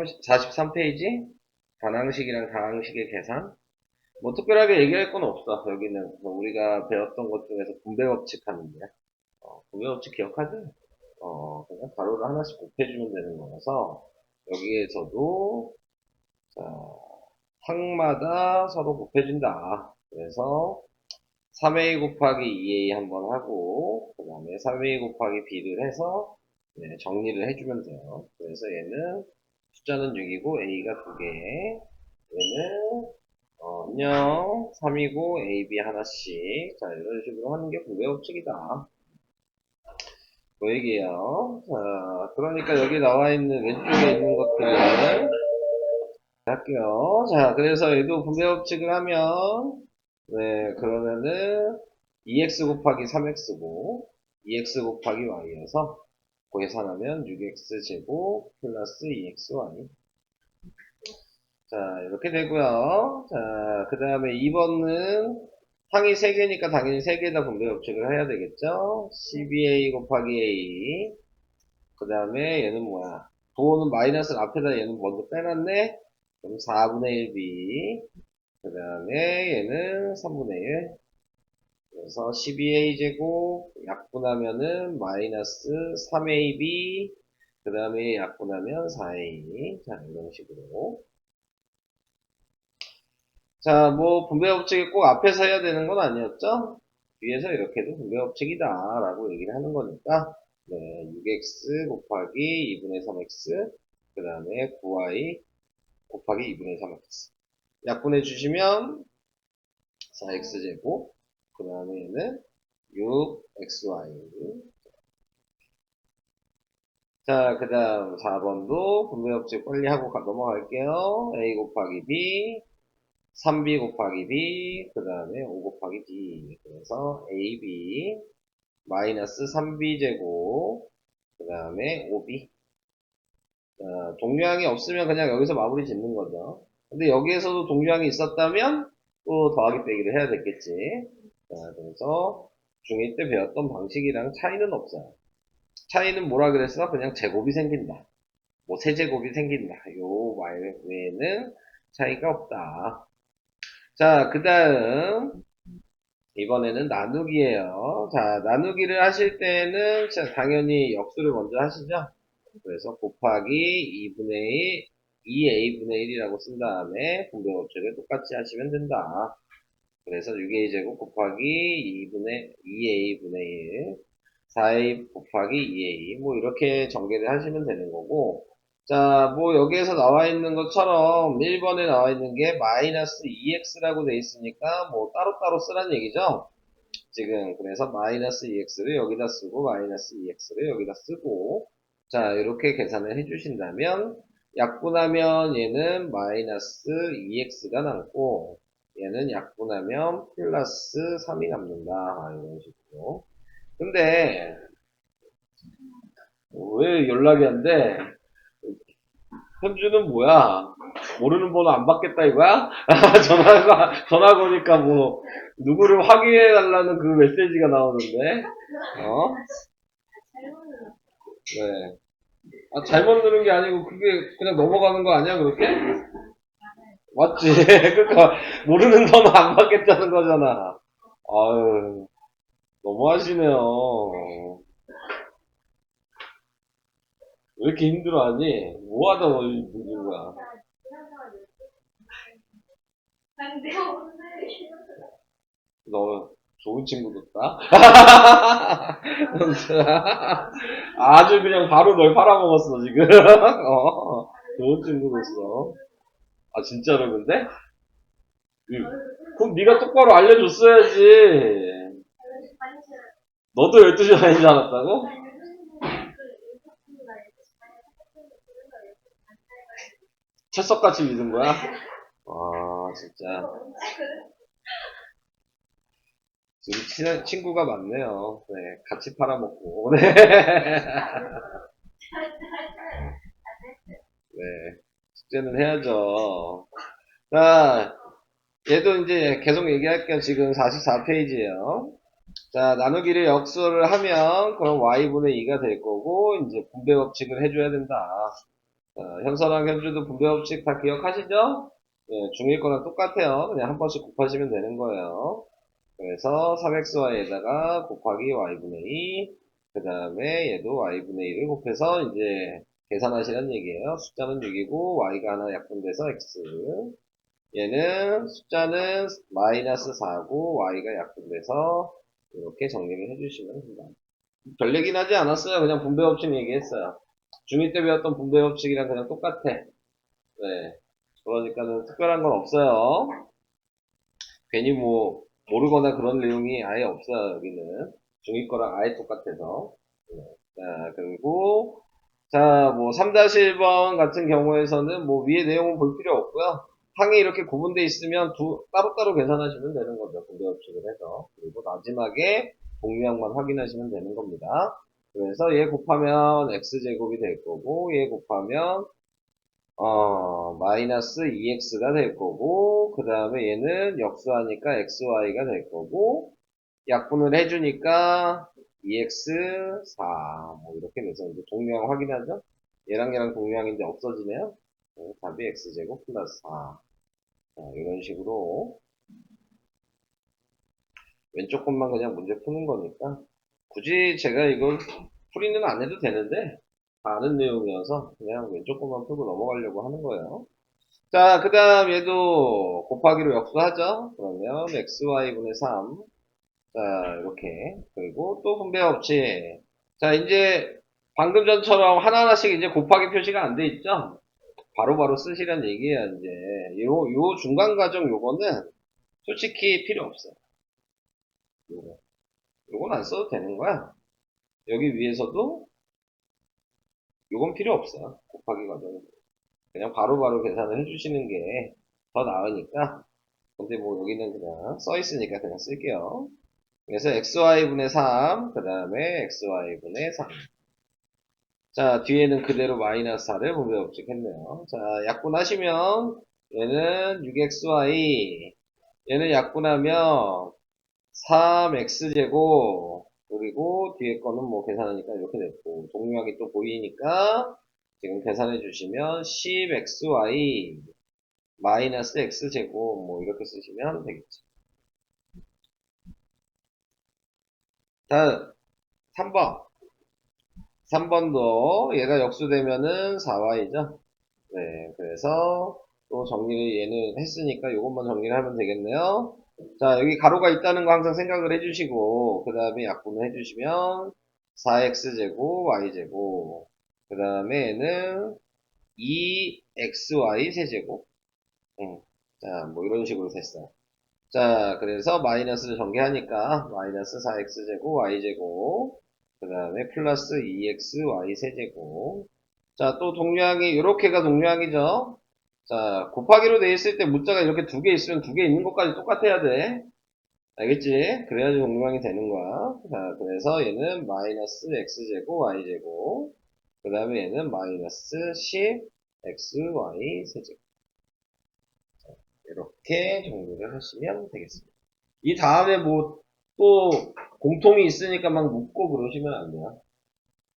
43페이지? 반항식이랑 다항식의 계산? 뭐 특별하게 얘기할 건 없어. 여기는 우리가 배웠던 것 중에서 분배 법칙 하는데, 분배 법칙 기억하지? 그냥 가로를 하나씩 곱해주면 되는 거라서 여기에서도 자, 항마다 서로 곱해준다. 그래서 3a 곱하기 2a 한번 하고 그 다음에 3a 곱하기 b를 해서 네, 정리를 해주면 돼요. 그래서 얘는 숫자는 6이고 a가 2개, 얘는 안녕 3이고 a, b 하나씩. 자, 이런 식으로 하는 게 분배 법칙이다. 보이게요. 자, 그러니까 여기 나와 있는 왼쪽에 있는 것들을 할게요. 자, 그래서 얘도 분배 법칙을 하면 네, 그러면은 2x 곱하기 3x고 2x 곱하기 y여서 계산하면 6x 제곱 플러스 2xy. 자, 이렇게 되고요. 자, 그 다음에 2번은 항이 3개니까 당연히 3개에다 분배 법칙을 해야 되겠죠? 12a 곱하기 a. 그 다음에 얘는 뭐야? 부호는 마이너스를 앞에다 얘는 먼저 빼놨네? 그럼 4분의 1b. 그 다음에 얘는 3분의 1. 그래서 12a 제곱 약분하면은 마이너스 3ab. 그 다음에 약분하면 4a. 자, 이런 식으로. 자, 뭐 분배 법칙이 꼭 앞에서 해야 되는 건 아니었죠? 뒤에서 이렇게도 분배 법칙이다 라고 얘기를 하는 거니까 네, 6x 곱하기 2분의 3x 그 다음에 9y 곱하기 2분의 3x 약분해 주시면 4x제곱 그 다음에 얘는 6xy. 자, 그 다음 4번도 분배 법칙 빨리 하고 넘어갈게요. a 곱하기 b 3b 곱하기 b, 그 다음에 5 곱하기 b. 그래서 ab, 마이너스 3b 제곱, 그 다음에 5b. 동류항이 없으면 그냥 여기서 마무리 짓는 거죠. 근데 여기에서도 동류항이 있었다면 또 더하기 빼기를 해야 됐겠지. 자, 그래서 중2 때 배웠던 방식이랑 차이는 없어요. 차이는 뭐라 그랬어? 그냥 제곱이 생긴다. 뭐 세제곱이 생긴다. 요 말 외에는 차이가 없다. 자, 그 다음 이번에는 나누기예요. 자, 나누기를 하실 때는 당연히 역수를 먼저 하시죠. 그래서 곱하기 2분의 1, 2a분의 1이라고 쓴 다음에 분배 법칙을 똑같이 하시면 된다. 그래서 6a 제곱 곱하기 2a분의 1, 4a 곱하기 2a 뭐 이렇게 전개를 하시면 되는 거고 자, 뭐 여기에서 나와 있는 것처럼 1번에 나와 있는 게 마이너스 2x라고 돼 있으니까 뭐 따로따로 쓰라는 얘기죠. 지금 그래서 마이너스 2x를 여기다 쓰고 마이너스 2x를 여기다 쓰고 자 이렇게 계산을 해주신다면 약분하면 얘는 마이너스 2x가 남고 얘는 약분하면 플러스 3이 남는다 이런 식으로. 근데 왜 연락이 안 돼? 현주는 뭐야? 모르는 번호 안 받겠다 이거야? 전화 거니까 뭐 누구를 확인해 달라는 그 메시지가 나오는데 어? 네. 아, 잘못 누른 게 아니고 그게 그냥 넘어가는 거 아니야 그렇게? 맞지? 그러니까 모르는 번호 안 받겠다는 거잖아. 아유 너무하시네요. 왜 이렇게 힘들어하니? 뭐 하다 보는 거야? 너 좋은 친구 뒀다? 아주 그냥 바로 널 팔아먹었어 지금. 좋은 친구 뒀어. 아 진짜로 근데? 그럼 네가 똑바로 알려줬어야지. 너도 12시 반인 줄 알았다고? 철석같이 믿은 거야? 아 진짜 지금 친구가 많네요. 네, 같이 팔아먹고. 네. 네, 숙제는 해야죠. 자, 얘도 이제 계속 얘기할게요. 지금 44페이지에요. 자, 나누기를 역수를 하면 그럼 y분의 2가 될 거고 이제 분배 법칙을 해줘야 된다. 자, 현선랑 현주도 분배 법칙 다 기억하시죠? 네, 중1 거랑 똑같아요. 그냥 한 번씩 곱하시면 되는 거예요. 그래서 3xy에다가 곱하기 y분의 2, 그 다음에 얘도 y분의 2를 곱해서 이제 계산하시라는 얘기예요. 숫자는 6이고 y가 하나 약분돼서 x. 얘는 숫자는 마이너스 4고 y가 약분돼서 이렇게 정리를 해주시면 됩니다. 별 얘기는 하지 않았어요. 그냥 분배 법칙 얘기했어요. 중2 때 배웠던 분배 법칙이랑 그냥 똑같아. 네. 그러니까는 특별한 건 없어요. 괜히 뭐 모르거나 그런 내용이 아예 없어요. 여기는 중2 거랑 아예 똑같아서. 네. 자, 그리고 자, 뭐 3-1번 같은 경우에서는 뭐 위에 내용은 볼 필요 없고요. 항이 이렇게 구분되어 있으면 따로따로 계산하시면 되는 거죠. 분배 법칙을 해서. 그리고 마지막에 동류항만 확인하시면 되는 겁니다. 그래서 얘 곱하면 x제곱이 될 거고 얘 곱하면 마이너스 2x가 될 거고, 그 다음에 얘는 역수하니까 xy가 될 거고, 약분을 해주니까 2x 4, 뭐 이렇게 돼서 이제 동류항 확인하죠? 얘랑 동류항인데 없어지네요? 답이 x제곱 플러스 4. 자, 이런 식으로 왼쪽 것만 그냥 문제 푸는 거니까 굳이 제가 이걸 풀이는 안 해도 되는데 다 아는 내용이어서 그냥 왼쪽 것만 풀고 넘어가려고 하는 거예요. 자, 그 다음 얘도 곱하기로 역수하죠? 그러면 xy분의 3. 자, 이렇게. 그리고 또 분배 법칙. 자, 이제 방금 전처럼 하나하나씩 이제 곱하기 표시가 안 돼 있죠? 바로바로 쓰시란 얘기야, 이제. 요 중간 과정 요거는 솔직히 필요 없어요. 요거. 요건 안 써도 되는 거야. 여기 위에서도 요건 필요 없어요. 곱하기 과정. 그냥 바로바로 계산을 해주시는 게 더 나으니까. 근데 뭐 여기는 그냥 써 있으니까 그냥 쓸게요. 그래서 xy분의 3, 그 다음에 xy분의 3. 자, 뒤에는 그대로 마이너스 4를 분배 법칙 했네요. 자, 약분하시면 얘는 6xy, 얘는 약분하면 3x제곱, 그리고 뒤에 거는 뭐 계산하니까 이렇게 됐고, 동류항이 또 보이니까 지금 계산해 주시면 10xy 마이너스 x제곱 뭐 이렇게 쓰시면 되겠죠. 다음 3번. 3번도 얘가 역수되면은 4y죠. 네, 그래서 또 정리를 얘는 했으니까 이것만 정리를 하면 되겠네요. 자, 여기 가로가 있다는 거 항상 생각을 해주시고, 그 다음에 약분을 해주시면 4x제곱 y제곱, 그 다음에 얘는 2xy 세제곱. 자, 뭐 이런 식으로 됐어요. 자, 그래서 마이너스를 전개하니까 마이너스 4x제곱 y제곱, 그 다음에 플러스 2xy 세제곱. 자, 또 동류항이 이렇게가 동류항이죠. 자, 곱하기로 돼 있을 때 문자가 이렇게 두 개 있으면 두 개 있는 것까지 똑같아야 돼. 알겠지? 그래야지 동류항이 되는 거야. 자, 그래서 얘는 마이너스 x제곱 y제곱, 그 다음에 얘는 마이너스 10xy 세제곱. 이렇게 정리를 하시면 되겠습니다. 이 다음에 뭐 또 공통이 있으니까 막 묻고 그러시면 안 돼요.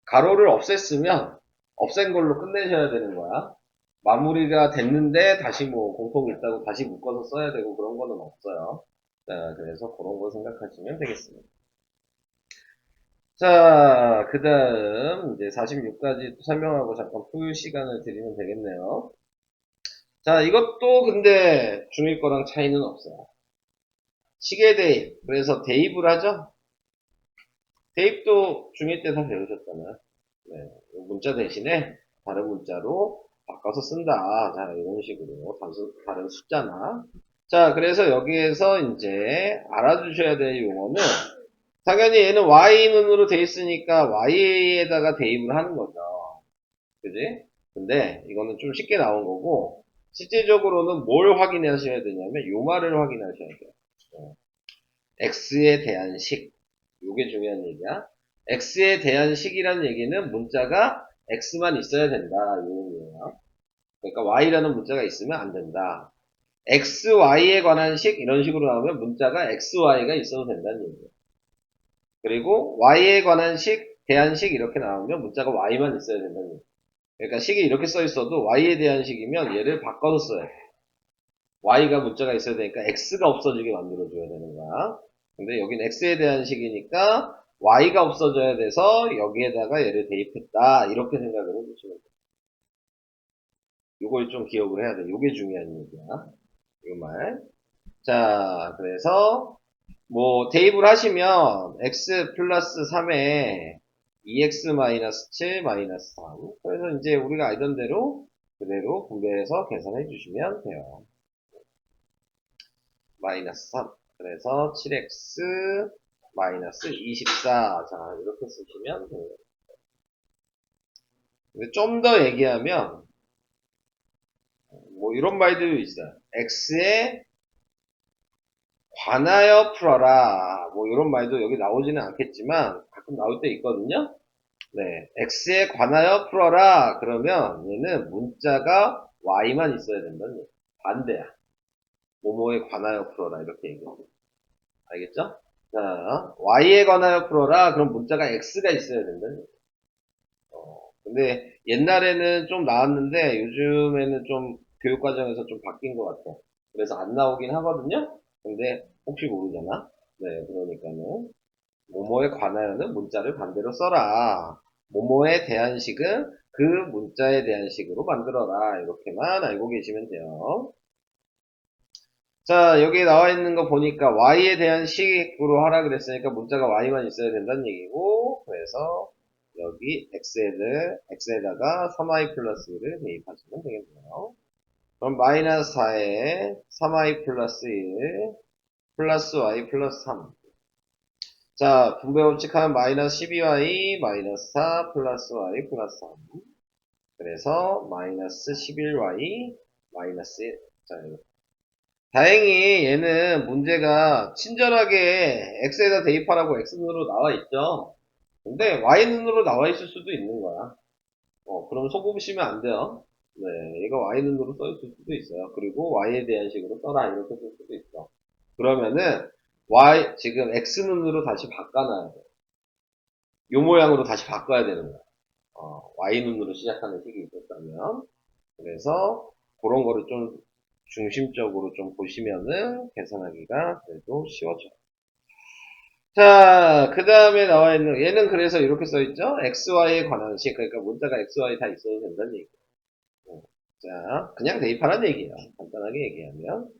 가로를 없앴으면 없앤 걸로 끝내셔야 되는 거야. 마무리가 됐는데 다시 뭐 공통이 있다고 다시 묶어서 써야 되고 그런 거는 없어요. 자, 그래서 그런 거 생각하시면 되겠습니다. 자, 그 다음 이제 46까지 설명하고 잠깐 풀 시간을 드리면 되겠네요. 자, 이것도 근데 중1 거랑 차이는 없어요. 시계 대입. 그래서 대입을 하죠? 대입도 중1 때 다 배우셨잖아요. 네, 문자 대신에 다른 문자로 바꿔서 쓴다. 자, 이런 식으로 다른 숫자나. 자, 그래서 여기에서 이제 알아두셔야 될 용어는 당연히 얘는 y눈으로 돼 있으니까 y에다가 대입을 하는 거죠. 그지? 근데 이거는 좀 쉽게 나온 거고 실제적으로는 뭘 확인하셔야 되냐면 요 말을 확인하셔야 돼요. x에 대한 식. 요게 중요한 얘기야. x에 대한 식이라는 얘기는 문자가 x만 있어야 된다. 요 얘기예요. 그러니까 y라는 문자가 있으면 안 된다. xy에 관한 식 이런 식으로 나오면 문자가 xy가 있어도 된다는 얘기예요. 그리고 y에 관한 식, 대한 식 이렇게 나오면 문자가 y만 있어야 된다는 얘기예요. 그러니까 식이 이렇게 써 있어도 y에 대한 식이면 얘를 바꿔서 써야 돼. y가 문자가 있어야 되니까 x가 없어지게 만들어줘야 되는 거야. 근데 여긴 x에 대한 식이니까 y가 없어져야 돼서 여기에다가 얘를 대입했다. 이렇게 생각을 해주시면 돼. 요걸 좀 기억을 해야 돼. 요게 중요한 얘기야. 이 말. 자, 그래서 뭐 대입을 하시면 x 플러스 3에 2x 마이너스 7 마이너스 3. 그래서 이제 우리가 알던 대로 그대로 분배해서 계산해 주시면 돼요. 마이너스 3. 그래서 7x 마이너스 24. 자, 이렇게 쓰시면 돼요. 근데 좀 더 얘기하면 뭐 이런 말들도 있어요. x에 관하여 풀어라. 뭐 이런 말도 여기 나오지는 않겠지만 가끔 나올 때 있거든요. 네, x에 관하여 풀어라. 그러면 얘는 문자가 y만 있어야 된다는 얘기. 반대야. 뭐뭐에 관하여 풀어라. 이렇게 얘기해요. 알겠죠? 자, y에 관하여 풀어라. 그럼 문자가 x가 있어야 된다는 얘기. 근데 옛날에는 좀 나왔는데 요즘에는 좀 교육과정에서 좀 바뀐 것 같아. 그래서 안 나오긴 하거든요. 근데 혹시 모르잖아. 네, 그러니까는 뭐뭐에 관하여는 문자를 반대로 써라. 뭐뭐에 대한 식은 그 문자에 대한 식으로 만들어라. 이렇게만 알고 계시면 돼요. 자, 여기 나와 있는 거 보니까 y에 대한 식으로 하라 그랬으니까 문자가 y만 있어야 된다는 얘기고, 그래서 여기 x에다가 3y 플러스 1을 대입하시면 되겠네요. 그럼 마이너스 4에 3y 플러스 1 플러스 y 플러스 3. 자, 분배 법칙하면 마이너스 12y 마이너스 4 플러스 y 플러스 3. 그래서 마이너스 11y 마이너스 1. 자, 다행히 얘는 문제가 친절하게 x에다 대입하라고 x눈으로 나와 있죠. 근데 y눈으로 나와 있을 수도 있는 거야. 그럼 속으시면 안 돼요. 네, 얘가 y눈으로 써 있을 수도 있어요. 그리고 y에 대한 식으로 써라 이렇게 쓸 수도 있어. 그러면은 지금 x눈으로 다시 바꿔놔야 돼. 요 모양으로 다시 바꿔야 되는 거야. y눈으로 시작하는 식이 있었다면. 그래서 그런 거를 좀 중심적으로 좀 보시면은 계산하기가 그래도 쉬워져요. 자, 그 다음에 나와 있는, 얘는 그래서 이렇게 써있죠? XY에 관한 식. 그러니까 문자가 XY 다 있어도 된다는 얘기예요. 자, 그냥 대입하라는 얘기예요. 간단하게 얘기하면.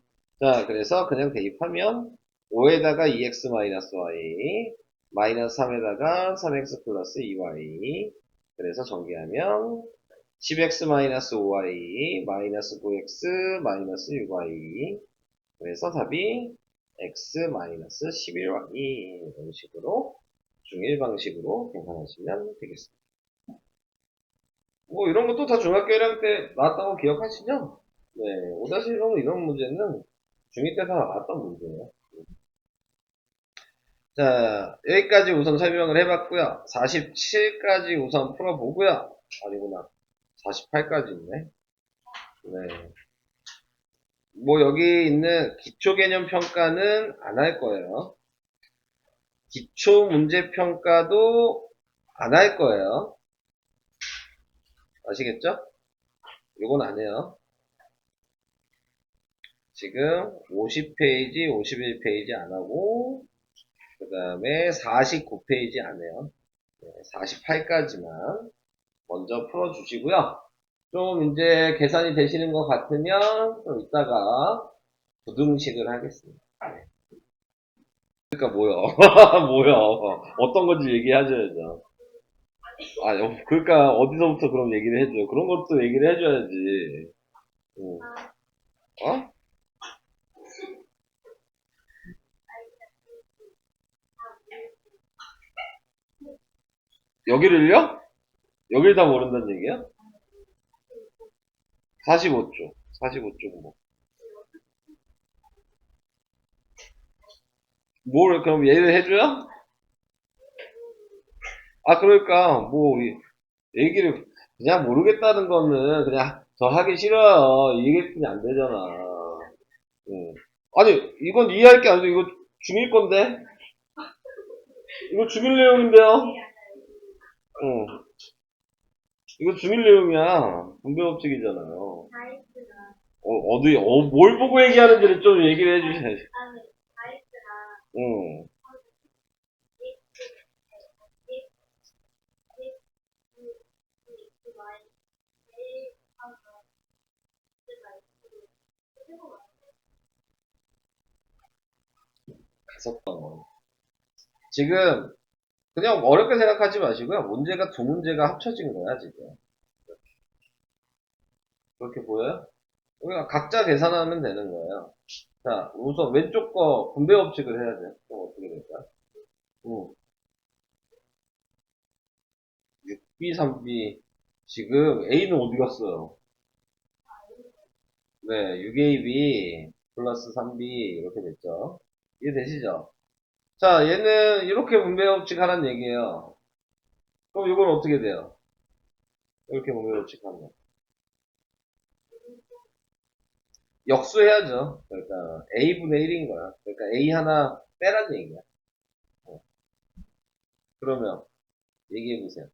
자, 그래서 그냥 대입하면 5에다가 2x-y 마이너스 3에다가 3x 플러스 2y 그래서 전개하면 10x-5y 마이너스 9x 마이너스 6y 그래서 답이 x-11y 이런 식으로 중일 방식으로 계산하시면 되겠습니다. 뭐 이런 것도 다 중학교 1학년 때 나왔다고 기억하시죠? 네, 5-1은 이런 문제는 중2 때 다 나왔던 문제예요. 자, 여기까지 우선 설명을 해봤고요. 47까지 우선 풀어보고요. 아니구나. 48까지 있네. 네. 뭐 여기 있는 기초개념 평가는 안 할 거예요. 기초 문제 평가도 안 할 거예요. 아시겠죠? 이건 안 해요. 지금 50페이지, 51페이지 안 하고 그 다음에 49페이지 안 해요. 48까지만 먼저 풀어주시고요. 좀 이제 계산이 되시는 것 같으면 좀 이따가 부등식을 하겠습니다. 그러니까 뭐요? 뭐요? 어떤 건지 얘기하셔야죠. 그러니까 어디서부터 그럼 얘기를 해줘요. 그런 것도 얘기를 해줘야지. 응. 어? 여기를요? 여길 다 모른다는 얘기야? 45쪽. 45쪽 뭐. 뭘 그럼 얘를 해줘요? 그러니까 뭐 얘기를 그냥 모르겠다는 거는 그냥 저 하기 싫어요. 이게 안 되잖아. 응. 아니 이건 이해할 게 아니고 이거 중일 건데 이거 중일 내용인데요. 응. 이거 중일 내용이야. 분배법칙이잖아요. 다이스가 뭘 보고 얘기하는지를 좀 얘기를 해주셔야지. 다이스가 응. 갔었던. 지금, 그냥 어렵게 생각하지 마시고요. 문제가 두 문제가 합쳐진 거야, 지금. 그렇게 보여요? 우리가 각자 계산하면 되는 거예요. 자, 우선 왼쪽 거 분배 법칙을 해야 돼. 그럼 어떻게 될까? 응. 6B, 3B. 지금 A는 어디 갔어요? 네, 6AB 플러스 3B 이렇게 됐죠. 이해되시죠? 자, 얘는 이렇게 분배 법칙 하라는 얘기예요. 그럼 이건 어떻게 돼요? 이렇게 분배 법칙 하면. 역수해야죠. 그러니까 A분의 1인 거야. 그러니까 A 하나 빼라는 얘기야. 어. 그러면 얘기해 보세요.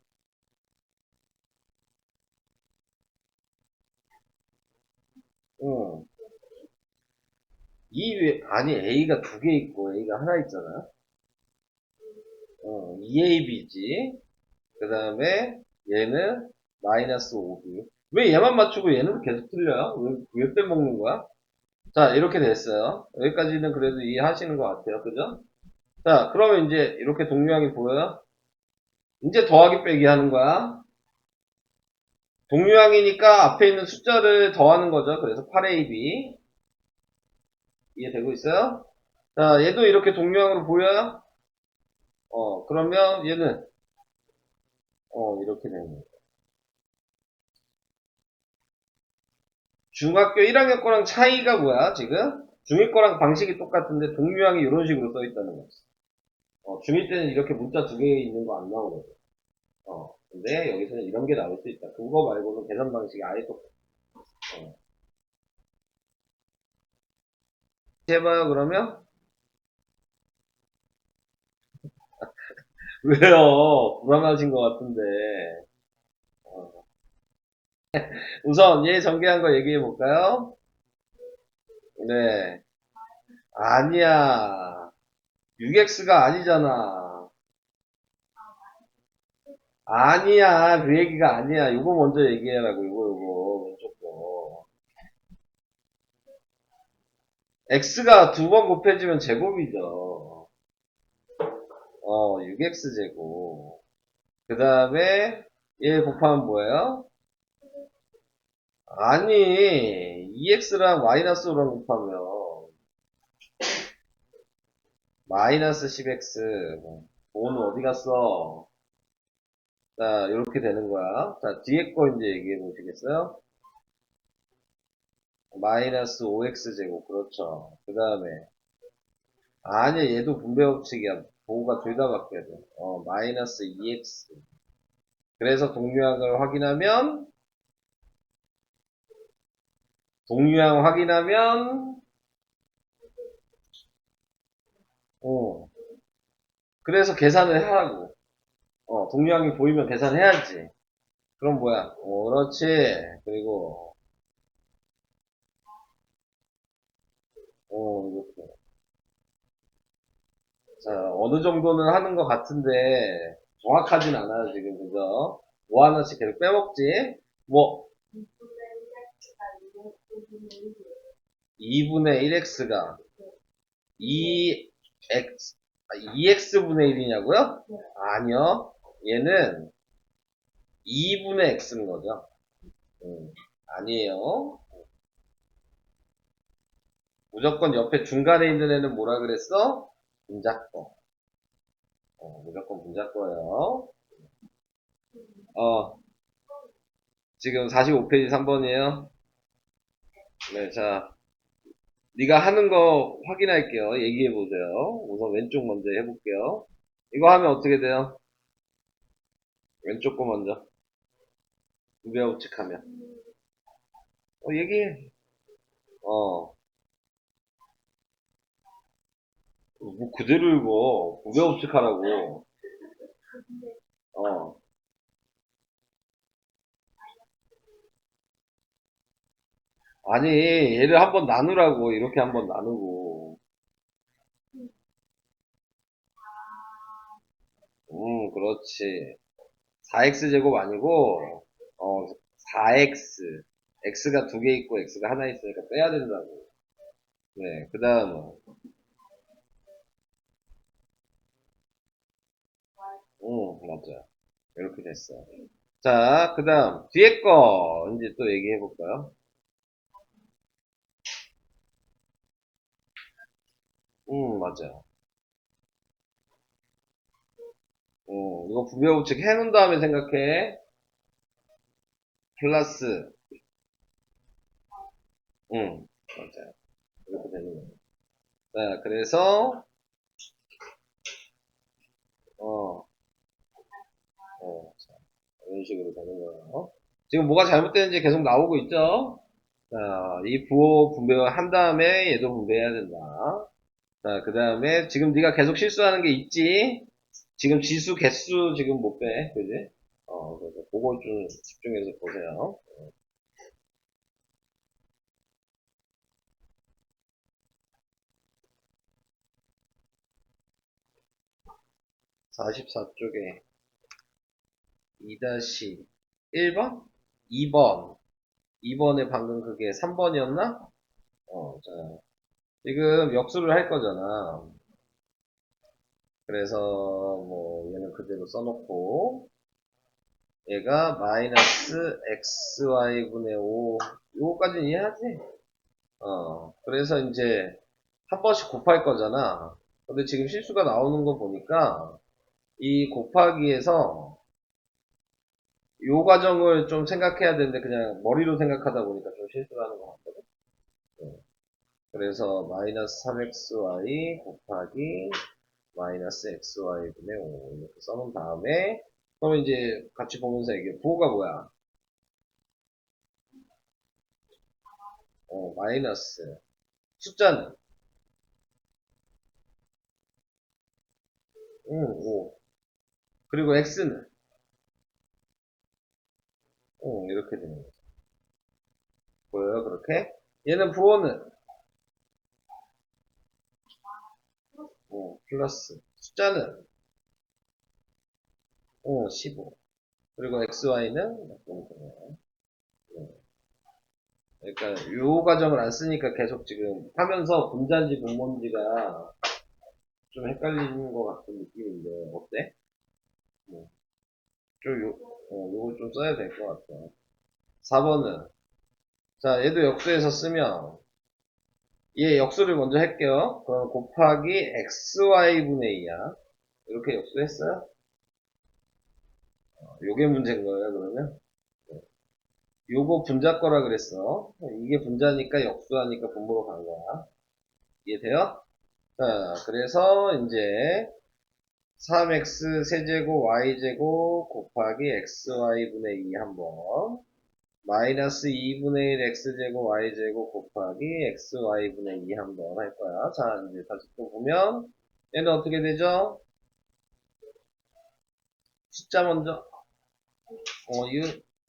응. 아니, A가 두 개 있고 A가 하나 있잖아. 2AB지. 그 다음에 얘는 마이너스 5B. 왜 얘만 맞추고 얘는 계속 틀려요? 왜 빼먹는 거야? 자, 이렇게 됐어요. 여기까지는 그래도 이해하시는 것 같아요. 그죠? 자, 그러면 이제 이렇게 동류항이 보여요? 이제 더하기 빼기 하는 거야. 동류항이니까 앞에 있는 숫자를 더하는 거죠. 그래서 8AB. 이해되고 있어요? 자, 얘도 이렇게 동류항으로 보여요? 그러면 얘는, 이렇게 되는 거예요. 중학교 1학년 거랑 차이가 뭐야, 지금? 중2 거랑 방식이 똑같은데 동류항이 이런 식으로 써 있다는 거지. 중2 때는 이렇게 문자 두 개 있는 거 안 나오거든. 근데 여기서는 이런 게 나올 수 있다. 그거 말고는 계산 방식이 아예 똑같아. 어. 해봐요, 그러면? 왜요? 불안하신 것 같은데. 어. 우선 얘 전개한 거 얘기해 볼까요? 네. 아니야. 6x가 아니잖아. 아니야. 그 얘기가 아니야. 이거 먼저 얘기해라고, 이거, 왼쪽 거. x가 두 번 곱해지면 제곱이죠. 6x 제곱. 그 다음에 얘 곱하면 뭐예요? 아니, 2x랑 마이너스 5랑 곱하면 마이너스 10x. 5는 어디 갔어? 자, 이렇게 되는 거야. 자, 뒤에 거 이제 얘기해 보시겠어요? 마이너스 5x 제곱. 그렇죠. 그 다음에 아니야, 얘도 분배 법칙이야. 부호가 둘 다 바뀌어야 돼. 마이너스 2x. 그래서 동류항 확인하면, 어, 그래서 계산을 하라고. 동류항이 보이면 계산해야지. 그럼 뭐야? 그렇지. 그리고, 이렇게. 자, 어느 정도는 하는 것 같은데, 정확하진 않아요, 지금, 그죠? 뭐 하나씩 계속 빼먹지? 뭐, 2분의 1x가 2x, 2x분의 1이냐고요? 아니요. 얘는 2분의 x인 거죠. 아니에요. 무조건 옆에 중간에 있는 애는 뭐라 그랬어? 분자거. 무조건 분자거예요. 지금 45페이지 3번이에요. 네, 자, 네가 하는 거 확인할게요. 얘기해 보세요. 우선 왼쪽 먼저 해볼게요. 이거 하면 어떻게 돼요? 왼쪽 거 먼저. 우배우측하면. 얘기해. 어, 뭐 그대로 읽어. 우배우측하라고. 어, 아니, 얘를 한번 나누라고, 이렇게 한번 나누고. 그렇지. 4x제곱 아니고, 4x. x가 두 개 있고, x가 하나 있으니까 빼야 된다고. 네, 그 다음은, 맞아. 이렇게 됐어. 자, 그 다음, 뒤에 거, 이제 또 얘기해 볼까요? 맞아. 이거 부배우측 해놓은 다음에 생각해. 플러스, 맞아. 이렇게 되는 거야. 자, 그래서, 어, 자, 이런 식으로 되는 거예요. 지금 뭐가 잘못되는지 계속 나오고 있죠? 자, 이 부호 분배를 한 다음에 얘도 분배해야 된다. 자, 그 다음에 지금 네가 계속 실수하는 게 있지? 지금 지수 개수 지금 못 빼, 그지? 그래서 그걸 좀 집중해서 보세요. 44쪽에 2-1번? 2번. 2번에 방금 그게 3번이었나? 자, 지금 역수를 할 거잖아. 그래서 뭐 얘는 그대로 써놓고 얘가 마이너스 xy분의 5 요거까지는 이해하지? 그래서 이제 한 번씩 곱할 거잖아. 근데 지금 실수가 나오는 거 보니까 이 곱하기에서 요 과정을 좀 생각해야 되는데 그냥 머리로 생각하다 보니까 좀 실수를 하는 것 같거든. 네. 그래서 마이너스 3xy 곱하기 마이너스 xy분의 5 이렇게 써놓은 다음에 그럼 이제 같이 보면서 이게 부호가 뭐야? 마이너스 숫자는 5 그리고 x는 이렇게 되는 거죠. 보여요 그렇게? 얘는 부호는 플러스 숫자는 15 그리고 xy는 그러니까 요 과정을 안 쓰니까 계속 지금 하면서 분자인지 분모인지가 좀 헷갈리는 것 같은 느낌인데 어때? 뭐, 요거 좀 써야 될 것 같아. 4번은 자 얘도 역수해서 쓰면 얘 역수를 먼저 할게요. 그럼 곱하기 xy분의 2야. 이렇게 역수했어요? 요게 문제인 거예요 그러면? 요거 분자 거라 그랬어. 이게 분자니까 역수하니까 분모로 간 거야. 이해돼요? 자, 그래서 이제 3x 세제곱 y제곱 곱하기 xy분의 2 한번 마이너스 2분의 1 x제곱 y제곱 곱하기 xy분의 2 한번 할 거야. 자, 이제 다시 또 보면 얘는 어떻게 되죠? 숫자 먼저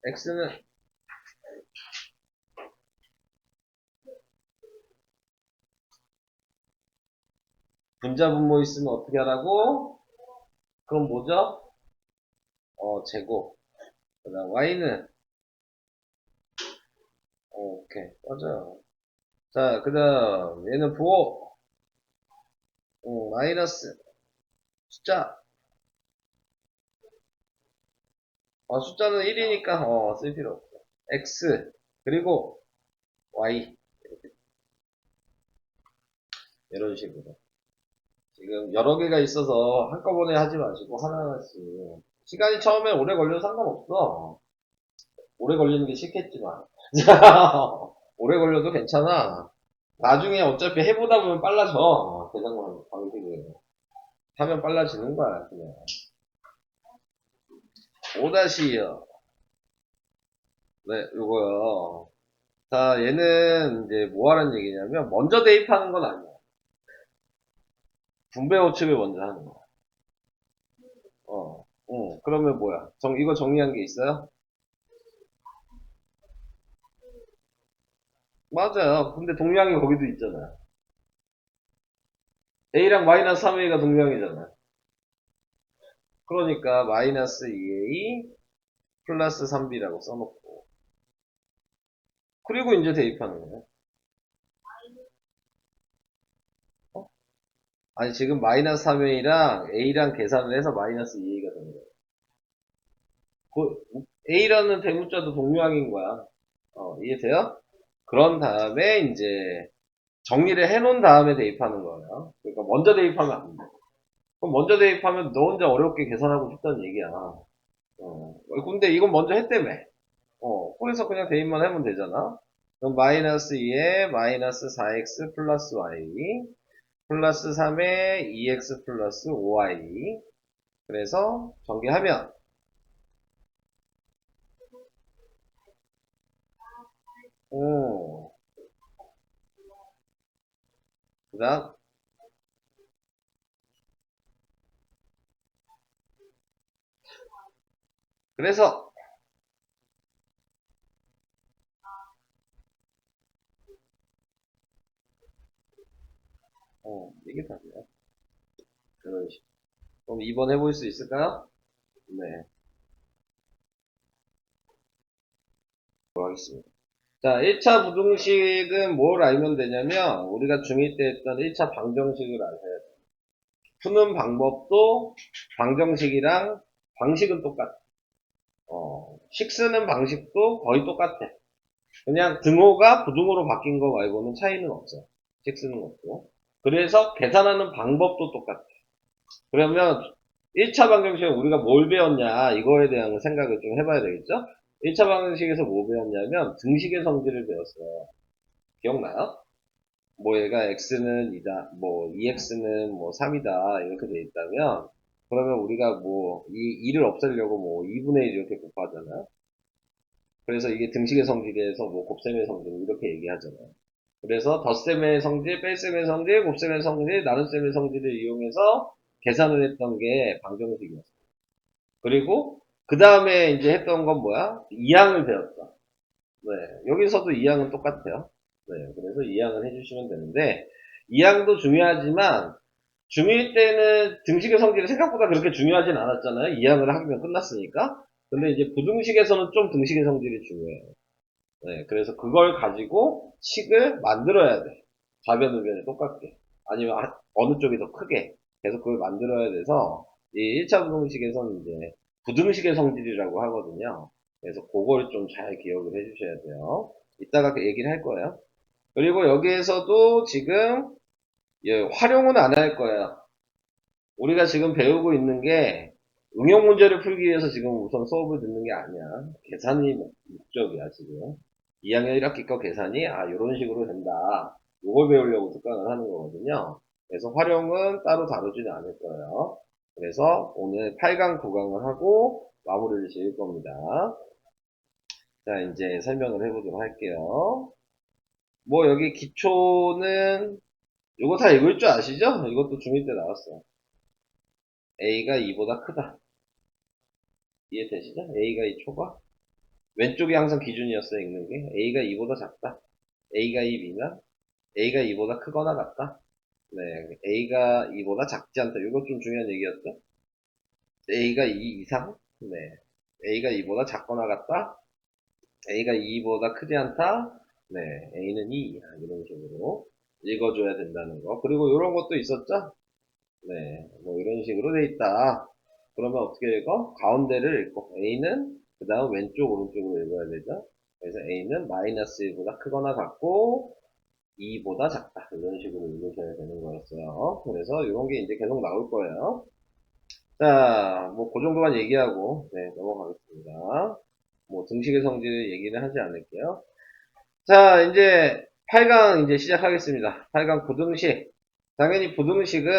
x는 분자 분모 있으면 어떻게 하라고? 그럼 뭐죠? 제곱. 그 다음 y는 오케이 맞아요. 자, 그 다음 얘는 부호 마이너스 숫자 숫자는 1이니까 쓸 필요 없어. x 그리고 y 이런 식으로 지금 여러 개가 있어서 한꺼번에 하지 마시고 하나하나씩 시간이 처음에 오래 걸려도 상관없어. 오래 걸리는 게 싫겠지만 오래 걸려도 괜찮아. 나중에 어차피 해보다 보면 빨라져. 대장만 방식이 하면 빨라지는 거야 그냥. 5-2요. 네, 요거요. 자, 얘는 이제 뭐 하는 얘기냐면, 먼저 대입하는 건 아니야. 분배 호축을 먼저 하는 거야. 그러면 뭐야? 이거 정리한 게 있어요? 맞아요. 근데 동량이 거기도 있잖아요. A랑 마이너스 3A가 동량이잖아요. 그러니까 마이너스 2A 플러스 3B라고 써놓고 그리고 이제 대입하는 거예요. 어? 아니 지금 마이너스 3A랑 A랑 계산을 해서 마이너스 2A가 되는 거예요. A라는 대문자도 동량인 거야. 이해돼요? 그런 다음에 이제 정리를 해놓은 다음에 대입하는 거예요. 그러니까 먼저 대입하면 안 돼. 그럼 먼저 대입하면 너 혼자 어렵게 계산하고 싶다는 얘기야. 근데 이건 먼저 했다며. 그래서 그냥 대입만 하면 되잖아. 그럼 마이너스 2에 마이너스 4x 플러스 y 플러스 3에 2x 플러스 5y 그래서 전개하면 그 다음 그래서 이게 답이야. 그런 식. 그럼 2번 해볼 수 있을까요? 네, 하겠습니다. 자, 1차 부등식은 뭘 알면 되냐면 우리가 중2 때 했던 1차 방정식을 아셔야 돼요. 푸는 방법도 방정식이랑 방식은 똑같아. 식 쓰는 방식도 거의 똑같아. 그냥 등호가 부등호로 바뀐 거 말고는 차이는 없어. 식 쓰는 것도. 그래서 계산하는 방법도 똑같아. 그러면 1차 방정식에 우리가 뭘 배웠냐 이거에 대한 생각을 좀 해봐야 되겠죠? 1차 방정식에서 뭐 배웠냐면 등식의 성질을 배웠어요. 기억나요? 뭐 얘가 x는 2다, 뭐 2x는 뭐 3이다 이렇게 돼 있다면 그러면 우리가 뭐 이 2를 없애려고 뭐 2분의 1 이렇게 곱하잖아요. 그래서 이게 등식의 성질에서 뭐 곱셈의 성질 이렇게 얘기하잖아요. 그래서 덧셈의 성질, 뺄셈의 성질, 곱셈의 성질, 나눗셈의 성질을 이용해서 계산을 했던 게 방정식이었어요. 그리고 그 다음에 이제 했던 건 뭐야? 이항을 배웠다. 네, 여기서도 이항은 똑같아요. 네, 그래서 이항을 해주시면 되는데 이항도 중요하지만 중1 때는 등식의 성질이 생각보다 그렇게 중요하진 않았잖아요. 이항을 하면 끝났으니까. 근데 이제 부등식에서는 좀 등식의 성질이 중요해요. 네, 그래서 그걸 가지고 식을 만들어야 돼. 좌변, 우변이 똑같게. 아니면 어느 쪽이 더 크게. 계속 그걸 만들어야 돼서 이 1차 부등식에서는 이제 부등식의 성질이라고 하거든요. 그래서 그걸 좀 잘 기억을 해주셔야 돼요. 이따가 그 얘기를 할 거예요. 그리고 여기에서도 지금 활용은 안 할 거예요. 우리가 지금 배우고 있는 게 응용 문제를 풀기 위해서 지금 우선 수업을 듣는 게 아니야. 계산이 목적이야, 지금. 2학년 1학기 거 계산이, 이런 식으로 된다. 이걸 배우려고 특강을 하는 거거든요. 그래서 활용은 따로 다루지는 않을 거예요. 그래서 오늘 8강, 9강을 하고 마무리를 지을 겁니다. 자, 이제 설명을 해보도록 할게요. 뭐, 여기 기초는, 이거 다 읽을 줄 아시죠? 이것도 중1 때 나왔어요. A가 2보다 크다. 이해되시죠? A가 2 초과? 왼쪽이 항상 기준이었어요, 읽는 게. A가 2보다 작다. A가 2 미만. A가 2보다 크거나 같다. 네, A가 2보다 작지 않다. 이거 좀 중요한 얘기였죠? A가 2 이상? 네. A가 2보다 작거나 같다. A가 2보다 크지 않다. 네, A는 2. 이런 식으로 읽어줘야 된다는 거. 그리고 이런 것도 있었죠? 네, 뭐 이런 식으로 돼 있다. 그러면 어떻게 읽어? 가운데를 읽고 A는 그 다음 왼쪽 오른쪽으로 읽어야 되죠. 그래서 A는 마이너스 1보다 크거나 같고 2보다 작다. 이런 식으로 읽으셔야 되는 거였어요. 그래서 이런 게 이제 계속 나올 거예요. 자, 뭐 그 정도만 얘기하고 네, 넘어가겠습니다. 뭐 등식의 성질을 얘기는 하지 않을게요. 자, 이제 8강 이제 시작하겠습니다. 8강 부등식. 당연히 부등식은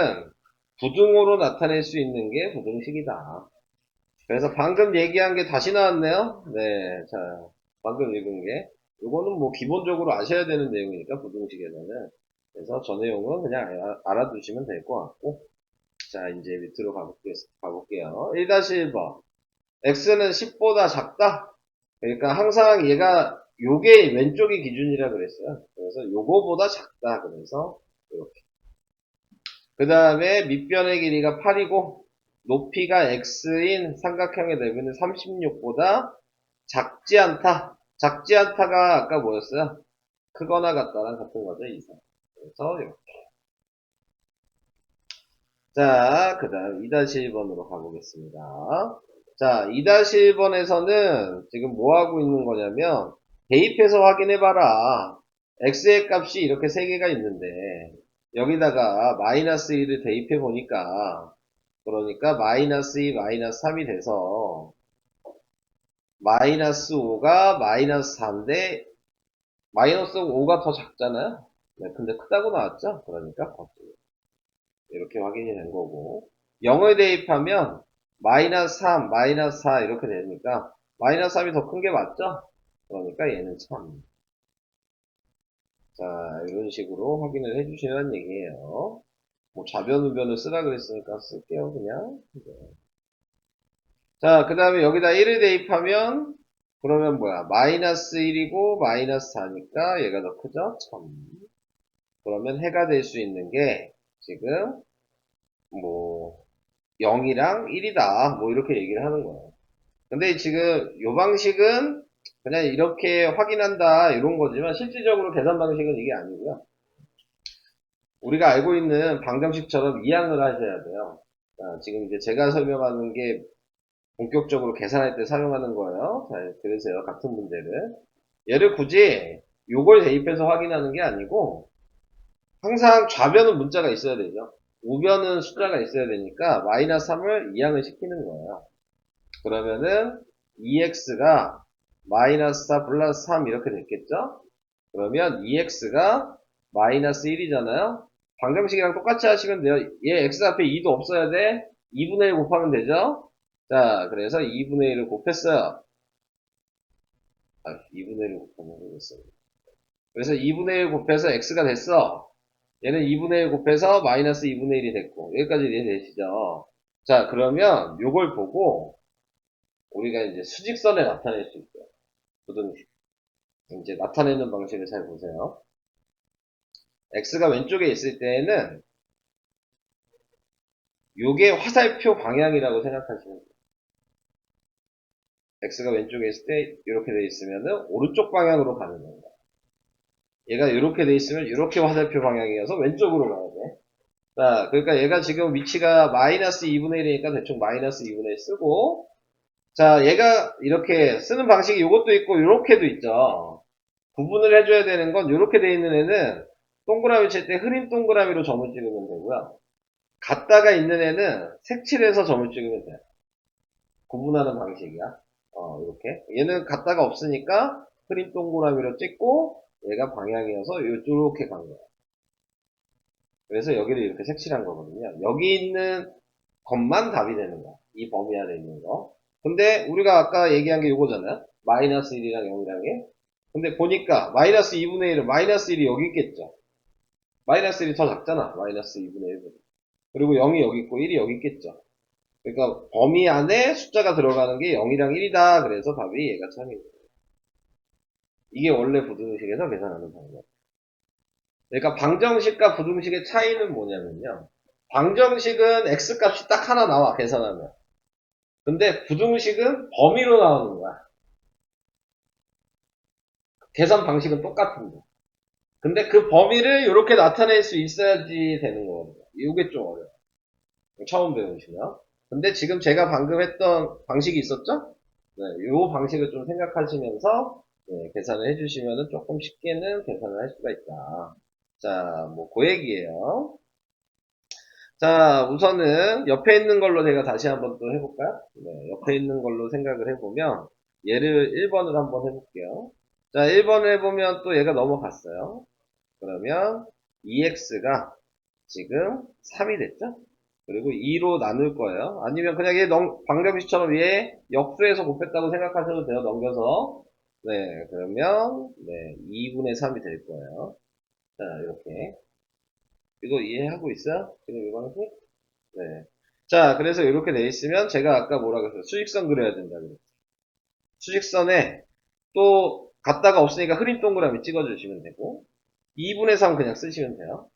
부등호로 나타낼 수 있는 게 부등식이다. 그래서 방금 얘기한 게 다시 나왔네요. 네, 자, 방금 읽은 게. 이거는 뭐 기본적으로 아셔야 되는 내용이니까 부등식에서는. 그래서 저 내용은 그냥 알아두시면 될 것 같고. 자, 이제 밑으로 가볼게요. 1-1번. x는 10보다 작다? 그러니까 항상 얘가 요게 왼쪽이 기준이라 그랬어요. 그래서 요거보다 작다. 그래서 이렇게. 그 다음에 밑변의 길이가 8이고 높이가 x인 삼각형의 넓이는 36보다 작지 않다. 작지 않다가 아까 뭐였어요? 크거나 같다랑 같은 거죠. 이상. 그래서 이렇게. 자, 그 다음 2-1번으로 가보겠습니다. 자, 2-1번에서는 지금 뭐 하고 있는 거냐면 대입해서 확인해봐라. x의 값이 이렇게 3개가 있는데 여기다가 마이너스 1을 대입해 보니까 그러니까 마이너스 2, 마이너스 3이 돼서 마이너스 5가 마이너스 4인데 마이너스 5가 더 작잖아요. 네, 근데 크다고 나왔죠? 그러니까 이렇게 확인이 된 거고 0을 대입하면 마이너스 3, 마이너스 4 이렇게 되니까 마이너스 3이 더 큰 게 맞죠? 그러니까 얘는 참. 자, 이런 식으로 확인을 해주시는 얘기예요. 뭐 좌변 우변을 쓰라 그랬으니까 쓸게요 그냥. 네. 자, 그 다음에 여기다 1을 대입하면 그러면 뭐야? 마이너스 1이고 마이너스 4니까 얘가 더 크죠? 참. 그러면 해가 될 수 있는 게 지금 뭐 0이랑 1이다. 뭐 이렇게 얘기를 하는 거예요. 근데 지금 요 방식은 그냥 이렇게 확인한다 이런 거지만 실질적으로 계산 방식은 이게 아니고요. 우리가 알고 있는 방정식처럼 이항을 하셔야 돼요. 자, 지금 이제 제가 설명하는 게 본격적으로 계산할 때 사용하는 거예요. 잘 들으세요. 같은 문제를. 얘를 굳이 요걸 대입해서 확인하는 게 아니고 항상 좌변은 문자가 있어야 되죠. 우변은 숫자가 있어야 되니까 마이너스 3을 이항을 시키는 거예요. 그러면은 2x가 마이너스 4 플러스 3 이렇게 됐겠죠? 그러면 2x가 마이너스 1이잖아요? 방정식이랑 똑같이 하시면 돼요. 얘 x 앞에 2도 없어야 돼. 2분의 1 곱하면 되죠? 자, 그래서 2분의 1을 곱했어요. 2분의 1을 곱하면 되겠어요. 그래서 2분의 1 곱해서 x가 됐어. 얘는 2분의 1 곱해서 마이너스 2분의 1이 됐고, 여기까지 이해되시죠? 자, 그러면 요걸 보고 우리가 이제 수직선에 나타낼 수 있어요. 부등식. 이제 나타내는 방식을 잘 보세요. x가 왼쪽에 있을 때에는 요게 화살표 방향이라고 생각하시면 돼요. x가 왼쪽에 있을 때 이렇게 돼 있으면은 오른쪽 방향으로 가는 겁니다. 얘가 이렇게 돼 있으면 이렇게 화살표 방향이어서 왼쪽으로 가야 돼. 자, 그러니까 얘가 지금 위치가 마이너스 2분의 1이니까 대충 마이너스 2분의 1 쓰고 자, 얘가 이렇게 쓰는 방식이 이것도 있고 이렇게도 있죠. 구분을 해줘야 되는 건 이렇게 돼 있는 애는 동그라미 칠 때 흐린 동그라미로 점을 찍으면 되고요. 같다가 있는 애는 색칠해서 점을 찍으면 돼요. 구분하는 방식이야. 이렇게. 얘는 같다가 없으니까 흐린 동그라미로 찍고 얘가 방향이어서 이렇게 간 거야. 그래서 여기를 이렇게 색칠한 거거든요. 여기 있는 것만 답이 되는 거야. 이 범위 안에 있는 거. 근데 우리가 아까 얘기한 게 이거잖아요. 마이너스 1이랑 0이랑 게. 근데 보니까 마이너스 2분의 1은 마이너스 1이 여기 있겠죠. 마이너스 1이 더 작잖아. 마이너스 2분의 1보다. 그리고 0이 여기 있고 1이 여기 있겠죠. 그러니까 범위 안에 숫자가 들어가는 게 0이랑 1이다. 그래서 답이 얘가 참입니다. 이게 원래 부등식에서 계산하는 방법. 그러니까 방정식과 부등식의 차이는 뭐냐면요. 방정식은 x값이 딱 하나 나와 계산하면. 근데 부등식은 범위로 나오는 거야. 계산 방식은 똑같은데. 근데 그 범위를 이렇게 나타낼 수 있어야지 되는 거거든요. 이게 좀 어려워요. 처음 배우시면. 근데 지금 제가 방금 했던 방식이 있었죠? 네, 이 방식을 좀 생각하시면서 네, 계산을 해주시면 조금 쉽게는 계산을 할 수가 있다. 자, 뭐 그 얘기예요. 자, 우선은 옆에 있는 걸로 제가 다시 한번 또 해볼까요? 네, 옆에 있는 걸로 생각을 해보면 얘를 1번으로 한번 해볼게요. 자, 1번을 해보면 또 얘가 넘어갔어요. 그러면 2x가 지금 3이 됐죠? 그리고 2로 나눌 거예요. 아니면 그냥 얘 방정식처럼 얘 역수해서 곱했다고 생각하셔도 돼요. 넘겨서. 네, 그러면 네, 2분의 3이 될 거예요. 자, 이렇게. 이거 이해하고 있어요? 지금 이 방식? 네. 자, 그래서 이렇게 돼 있으면 제가 아까 뭐라 그랬어요? 수직선 그려야 된다 그랬죠. 수직선에 또 갖다가 없으니까 흐린 동그라미 찍어주시면 되고 2분의 3 그냥 쓰시면 돼요.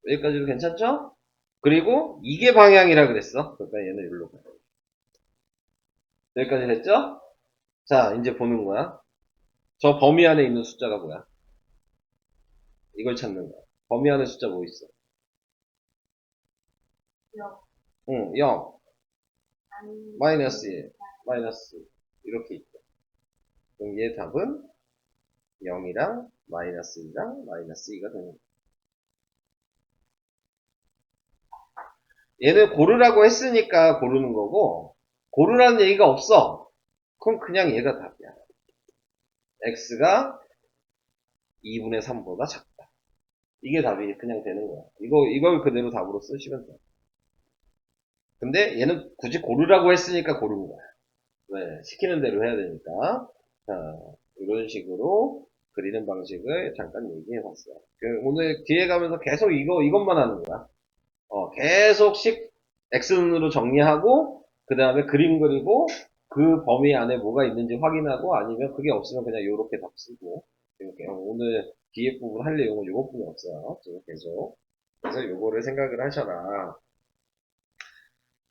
여기까지도 괜찮죠? 그리고 이게 방향이라 그랬어. 그러니까 얘는 여기로 가요. 여기까지 됐죠? 자, 이제 보는 거야. 저 범위 안에 있는 숫자가 뭐야? 이걸 찾는 거야. 범위 안에 숫자 뭐 있어? 0, 응, 0, 아니, 마이너스 1, 마이너스 2. 이렇게 있죠. 그럼 얘 답은 0이랑 마이너스 1이랑 마이너스 2가 되는 거야. 얘는 고르라고 했으니까 고르는 거고, 고르라는 얘기가 없어. 그럼 그냥 얘가 답이야. x가 2분의 3보다 작다. 이게 답이 그냥 되는 거야. 이걸 그대로 답으로 쓰시면 돼. 근데 얘는 굳이 고르라고 했으니까 고른 거야. 네, 시키는 대로 해야 되니까. 자, 이런 식으로 그리는 방식을 잠깐 얘기해 봤어요. 오늘 뒤에 가면서 계속 이것만 하는 거야. 계속씩 X눈으로 정리하고, 그 다음에 그림 그리고, 그 범위 안에 뭐가 있는지 확인하고, 아니면 그게 없으면 그냥 요렇게 답 쓰고, 이렇게. 오늘 뒤에 부분 할 내용은 요것뿐이 없어요. 지금 계속. 그래서 요거를 생각을 하셔라.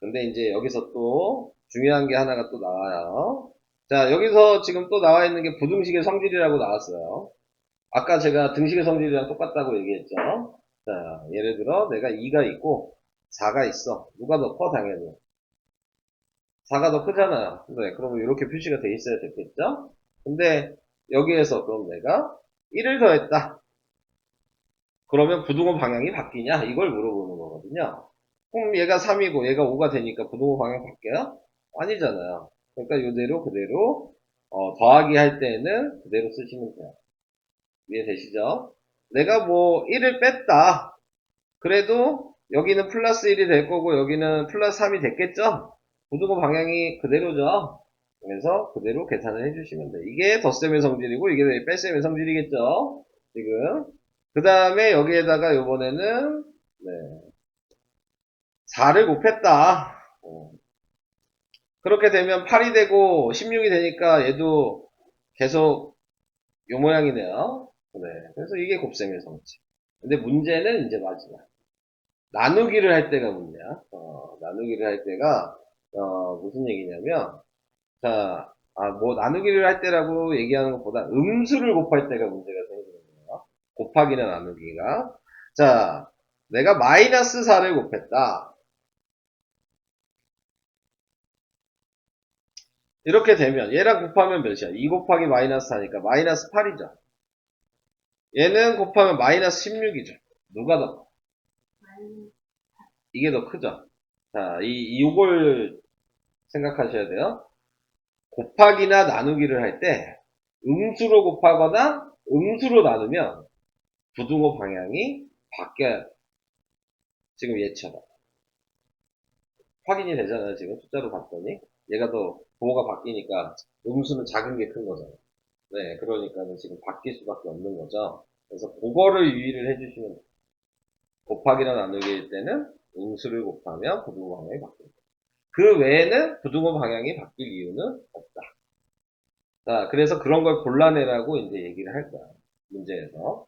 근데 이제 여기서 또 중요한 게 하나가 또 나와요. 자, 여기서 지금 또 나와 있는 게 부등식의 성질이라고 나왔어요. 아까 제가 등식의 성질이랑 똑같다고 얘기했죠. 자, 예를 들어 내가 2가 있고 4가 있어. 누가 더 커? 당연히 4가 더 크잖아요. 네, 그러면 이렇게 표시가 돼 있어야 됐겠죠? 근데 여기에서 그럼 내가 1을 더했다. 그러면 부등호 방향이 바뀌냐? 이걸 물어보는 거거든요. 그럼 얘가 3이고 얘가 5가 되니까 부등호 방향 바뀌어요? 아니잖아요. 그러니까 이대로 그대로 더하기 할 때는 그대로 쓰시면 돼요. 이해되시죠? 내가 뭐 1을 뺐다. 그래도 여기는 플러스 1이 될 거고 여기는 플러스 3이 됐겠죠? 부등호 방향이 그대로죠? 그래서 그대로 계산을 해주시면 돼요. 이게 덧셈의 성질이고 이게 뺄셈의 성질이겠죠? 지금. 그 다음에 여기에다가 요번에는 네, 4를 곱했다. 그렇게 되면 8이 되고 16이 되니까 얘도 계속 요 모양이네요. 네, 그래서 이게 곱셈의 성질. 근데 문제는 이제 마지막. 나누기를 할 때가 문제야. 나누기를 할 때가, 무슨 얘기냐면, 자, 뭐, 나누기를 할 때라고 얘기하는 것보다 음수를 곱할 때가 문제가 생기는 거예요. 곱하기나 나누기가. 자, 내가 마이너스 4를 곱했다. 이렇게 되면, 얘랑 곱하면 몇이야? 2 곱하기 마이너스 4니까 마이너스 8이죠. 얘는 곱하면 마이너스 16이죠. 누가 더? 아니, 이게 더 크죠? 자, 요걸 생각하셔야 돼요. 곱하기나 나누기를 할 때 음수로 곱하거나 음수로 나누면 부등호 방향이 바뀌어요. 지금 얘처럼. 확인이 되잖아요. 지금 숫자로 봤더니. 얘가 더 부호가 바뀌니까 음수는 작은 게 큰 거잖아요. 네, 그러니까는 지금 바뀔 수밖에 없는 거죠. 그래서 그거를 유의를 해주시면 돼요. 곱하기나 나누기일 때는 음수를 곱하면 부등호 방향이 바뀝니다. 그 외에는 부등호 방향이 바뀔 이유는 없다. 자, 그래서 그런 걸 골라내라고 이제 얘기를 할 거야. 문제에서.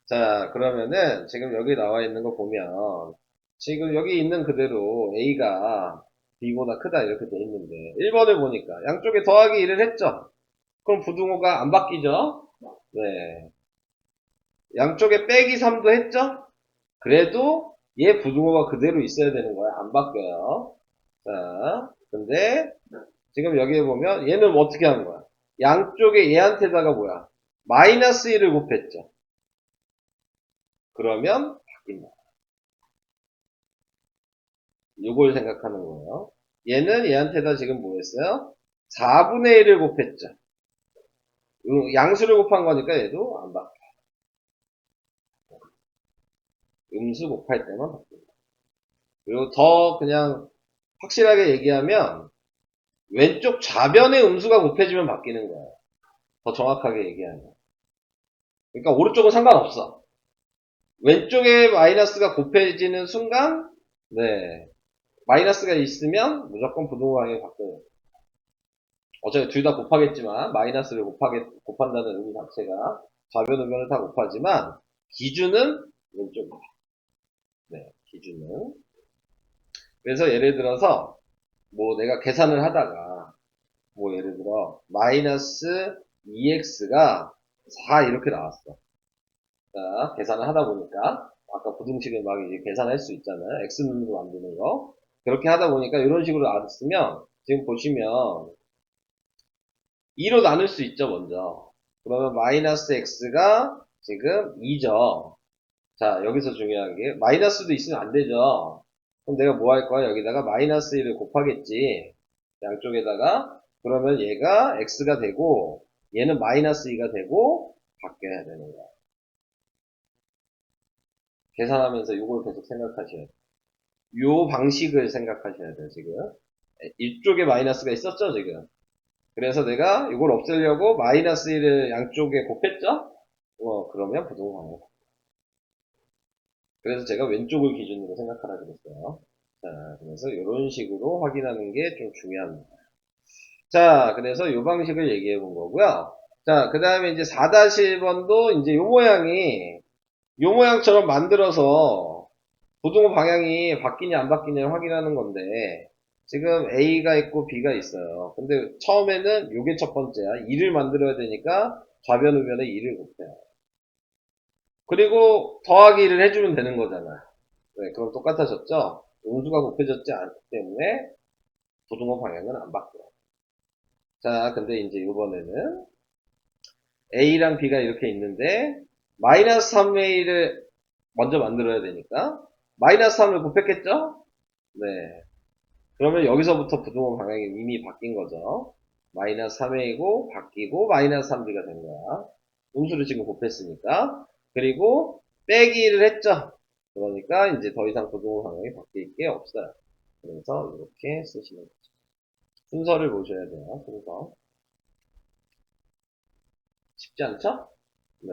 자, 그러면은 지금 여기 나와 있는 거 보면 지금 여기 있는 그대로 A가 B보다 크다 이렇게 돼 있는데 1번을 보니까 양쪽에 더하기 1을 했죠? 그럼 부등호가 안 바뀌죠? 네. 양쪽에 빼기 3도 했죠? 그래도 얘 부등호가 그대로 있어야 되는 거야. 안 바뀌어요. 자, 근데 지금 여기에 보면 얘는 어떻게 하는 거야? 양쪽에 얘한테다가 뭐야? 마이너스 1을 곱했죠. 그러면 바뀐다. 이걸 생각하는 거예요. 얘는 얘한테다 지금 뭐 했어요? 4분의 1을 곱했죠. 양수를 곱한 거니까 얘도 안 바뀌어. 음수 곱할 때만 바뀐다. 그리고 더 그냥 확실하게 얘기하면 왼쪽 좌변의 음수가 곱해지면 바뀌는 거예요. 더 정확하게 얘기하면. 그러니까 오른쪽은 상관없어. 왼쪽에 마이너스가 곱해지는 순간, 네, 마이너스가 있으면 무조건 부등호 방향이 바뀌어요. 어차피 둘 다 곱하겠지만, 마이너스를 곱한다는 의미 자체가 좌변, 우변을 다 곱하지만, 기준은 왼쪽이다. 네, 기준은. 그래서 예를 들어서, 뭐 내가 계산을 하다가, 뭐 예를 들어, 마이너스 2x가 4 이렇게 나왔어. 자, 계산을 하다 보니까, 아까 부등식을 막 이제 계산할 수 있잖아요. x눈으로 만드는 거. 그렇게 하다 보니까 이런 식으로 나왔으면, 지금 보시면, 2로 나눌 수 있죠, 먼저. 그러면 마이너스 x가 지금 2죠. 자, 여기서 중요한 게, 마이너스도 있으면 안 되죠. 그럼 내가 뭐 할 거야? 여기다가 마이너스 1을 곱하겠지. 양쪽에다가. 그러면 얘가 x가 되고, 얘는 마이너스 2가 되고, 바뀌어야 되는 거야. 계산하면서 이걸 계속 생각하셔야 돼요. 요 방식을 생각하셔야 돼요, 지금. 이쪽에 마이너스가 있었죠, 지금. 그래서 내가 이걸 없애려고 마이너스 1을 양쪽에 곱했죠? 그러면 부동산이에요. 그래서 제가 왼쪽을 기준으로 생각하라 그랬어요. 자, 그래서 이런 식으로 확인하는 게 좀 중요합니다. 자, 그래서 이 방식을 얘기해 본 거고요. 자, 그 다음에 이제 4-1번도 이제 요 모양처럼 만들어서 부등호 방향이 바뀌냐 안 바뀌냐 확인하는 건데, 지금 A가 있고 B가 있어요. 근데 처음에는 요게 첫 번째야. 2를 만들어야 되니까 좌변 우변에 2를 곱해요. 그리고 더하기 1을 해주면 되는 거잖아. 네, 그럼 똑같아졌죠? 음수가 곱해졌지 않기 때문에 부등호 방향은 안 바뀌어요. 자, 근데 이제 이번에는 A랑 B가 이렇게 있는데 마이너스 3A를 먼저 만들어야 되니까 마이너스 3을 곱했겠죠? 네. 그러면 여기서부터 부등호 방향이 이미 바뀐 거죠. 마이너스 3A고 바뀌고 마이너스 3B가 된 거야. 음수를 지금 곱했으니까. 그리고 빼기 1을 했죠. 그러니까 이제 더 이상 부등호 방향이 바뀔 게 없어요. 그래서 이렇게 쓰시면 돼요. 순서를 보셔야 돼요. 순서. 쉽지 않죠? 네.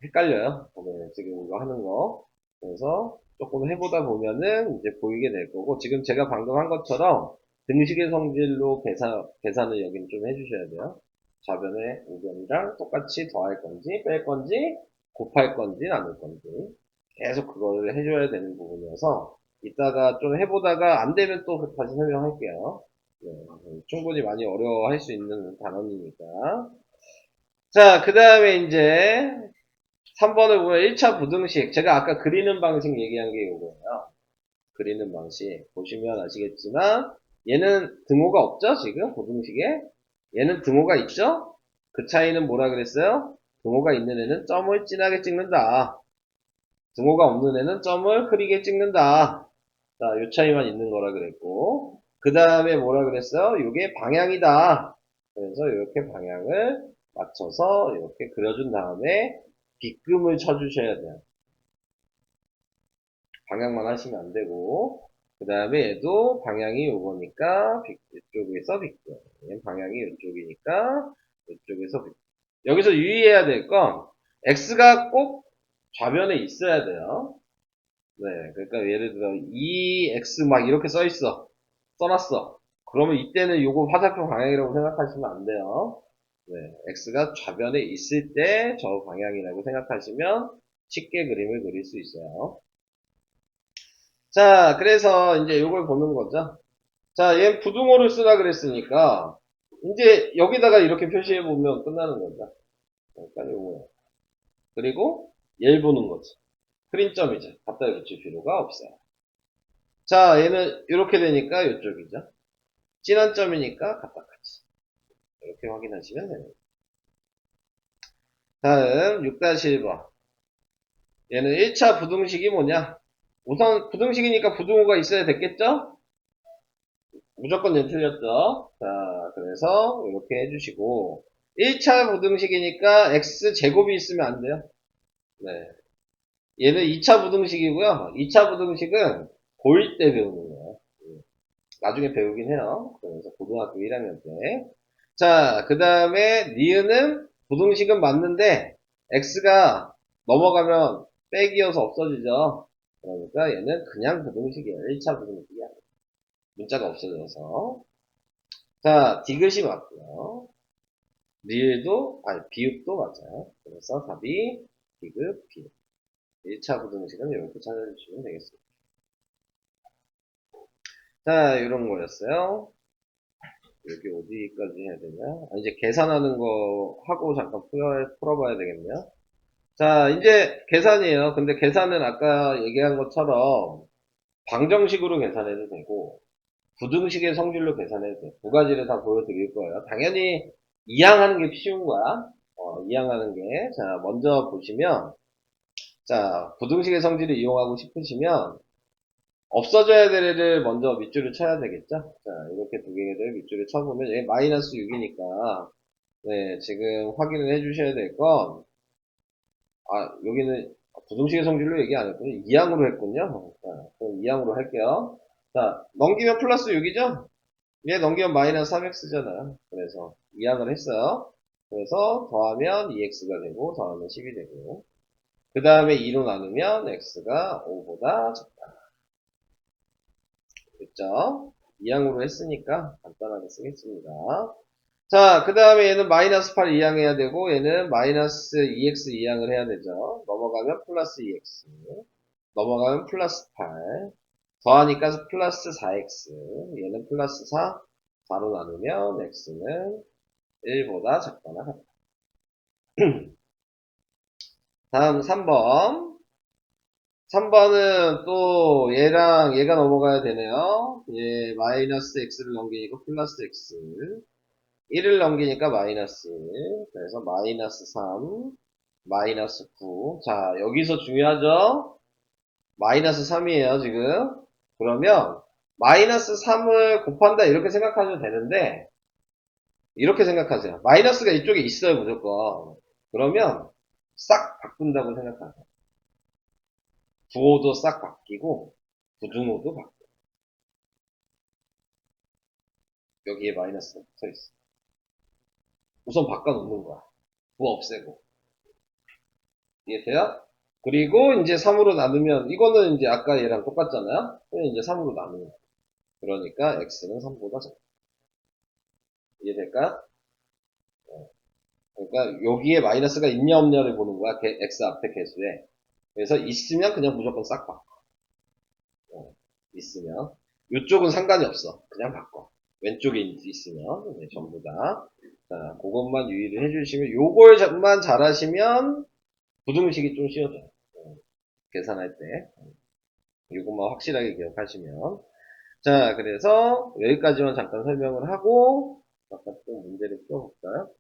헷갈려요. 네, 지금 이거 하는 거. 그래서 조금 해보다 보면은 이제 보이게 될 거고, 지금 제가 방금 한 것처럼 등식의 성질로 계산을 여기는 좀 해주셔야 돼요. 좌변의 우변이랑 똑같이 더할 건지, 뺄 건지, 곱할 건지, 나눌 건지. 계속 그거를 해줘야 되는 부분이어서, 이따가 좀 해보다가 안 되면 또 다시 설명할게요. 네, 충분히 많이 어려워할 수 있는 단원이니까. 자, 그 다음에 이제 3번을 보면 1차 부등식. 제가 아까 그리는 방식 얘기한 게 이거예요. 그리는 방식. 보시면 아시겠지만, 얘는 등호가 없죠? 지금 부등식에? 얘는 등호가 있죠? 그 차이는 뭐라 그랬어요? 등호가 있는 애는 점을 진하게 찍는다. 등호가 없는 애는 점을 흐리게 찍는다. 자, 요 차이만 있는 거라 그랬고. 그 다음에 뭐라 그랬어요? 이게 방향이다. 그래서 이렇게 방향을 맞춰서 이렇게 그려준 다음에 빗금을 쳐주셔야 돼요. 방향만 하시면 안 되고, 그 다음에 얘도 방향이 요거니까 이쪽에서 빗금. 얘는 방향이 이쪽이니까 이쪽에서 빗금. 여기서 유의해야 될 건 x가 꼭 좌변에 있어야 돼요. 네, 그러니까 예를 들어 2x 막 이렇게 써 있어. 써놨어. 그러면 이때는 요거 화살표 방향이라고 생각하시면 안 돼요. 네, x가 좌변에 있을 때 저 방향이라고 생각하시면 쉽게 그림을 그릴 수 있어요. 자, 그래서 이제 요걸 보는 거죠. 자, 얘 부등호를 쓰라 그랬으니까 이제 여기다가 이렇게 표시해 보면 끝나는 거죠. 그러니까 요거. 그리고 얘를 보는 거지. 흐린점이죠. 갖다 붙일 필요가 없어요. 자, 얘는 이렇게 되니까 이쪽이죠. 진한 점이니까 갖다 같이. 이렇게 확인하시면 됩니다. 다음 6-1번. 얘는 1차 부등식이 뭐냐? 우선 부등식이니까 부등호가 있어야 됐겠죠? 무조건 얘 틀렸죠? 자, 그래서 이렇게 해주시고 1차 부등식이니까 x제곱이 있으면 안 돼요. 네. 얘는 2차 부등식이고요. 2차 부등식은 고1 때 배우는 거예요. 나중에 배우긴 해요. 그래서 고등학교 1학년 때. 자, 그 다음에 니은은 부등식은 맞는데 x가 넘어가면 빼기여서 없어지죠. 그러니까 얘는 그냥 부등식이에요. 1차 부등식이 아니에요. 문자가 없어져서. 자, 디귿이 맞고요. 리을도, 아니, 비읍도 맞아요. 그래서 답이 디귿, 비읍. 1차 부등식은 이렇게 찾아주시면 되겠습니다. 자, 이런 거였어요. 여기 어디까지 해야 되냐? 이제 계산하는 거 하고 잠깐 풀어봐야 되겠네요. 자, 이제 계산이에요. 근데 계산은 아까 얘기한 것처럼 방정식으로 계산해도 되고, 부등식의 성질로 계산해도 돼. 두 가지를 다 보여드릴 거예요. 당연히 이항하는 게 쉬운 거야. 이항하는 게. 자, 먼저 보시면, 자, 부등식의 성질을 이용하고 싶으시면, 없어져야 될 애를 먼저 밑줄을 쳐야 되겠죠? 자, 이렇게 두 개를 밑줄을 쳐보면, 얘 마이너스 6이니까, 네, 지금 확인을 해 주셔야 될 건, 여기는 부등식의 성질로 얘기 안 했군요. 이항으로 했군요. 자, 그럼 이항으로 할게요. 자, 넘기면 플러스 6이죠? 얘 넘기면 마이너스 3x잖아요. 그래서 이항을 했어요. 그래서 더하면 2x가 되고, 더하면 10이 되고, 그 다음에 2로 나누면 x가 5보다 작다. 됐죠? 이항으로 했으니까 간단하게 쓰겠습니다. 자, 그 다음에 얘는 마이너스 8 이항해야 되고, 얘는 마이너스 2x 이항을 해야 되죠. 넘어가면 플러스 2x. 넘어가면 플러스 8. 더하니까 플러스 4x. 얘는 플러스 4. 4로 나누면 x는 1보다 작거나 같다. 다음 3번. 3번은 또 얘랑 얘가 넘어가야 되네요. 얘 마이너스 x를 넘기니까 플러스 x. 1을 넘기니까 마이너스 1. 그래서 마이너스 3, 마이너스 9. 자, 여기서 중요하죠? 마이너스 3이에요, 지금. 그러면 마이너스 3을 곱한다 이렇게 생각하셔도 되는데 이렇게 생각하세요. 마이너스가 이쪽에 있어요, 무조건. 그러면 싹 바꾼다고 생각하세요. 부호도 싹 바뀌고 부등호도 바뀌고 여기에 마이너스가 붙어있어. 우선 바꿔놓는 거야. 부호 없애고. 이해돼요? 그리고 이제 3으로 나누면 이거는 이제 아까 얘랑 똑같잖아요. 이제 3으로 나누는 거야. 그러니까 x는 3보다 작다. 이해될까? 그러니까 여기에 마이너스가 있냐 없냐를 보는 거야. x 앞에 개수에. 그래서 있으면 그냥 무조건 싹 바꿔. 있으면. 이쪽은 상관이 없어. 그냥 바꿔. 왼쪽에 있으면 네, 전부 다. 자, 그것만 유의를 해주시면 요걸만 잘하시면 부등식이 좀 쉬워져요. 계산할 때. 이것만 확실하게 기억하시면. 자, 그래서 여기까지만 잠깐 설명을 하고 아까 또 문제를 풀어볼까요?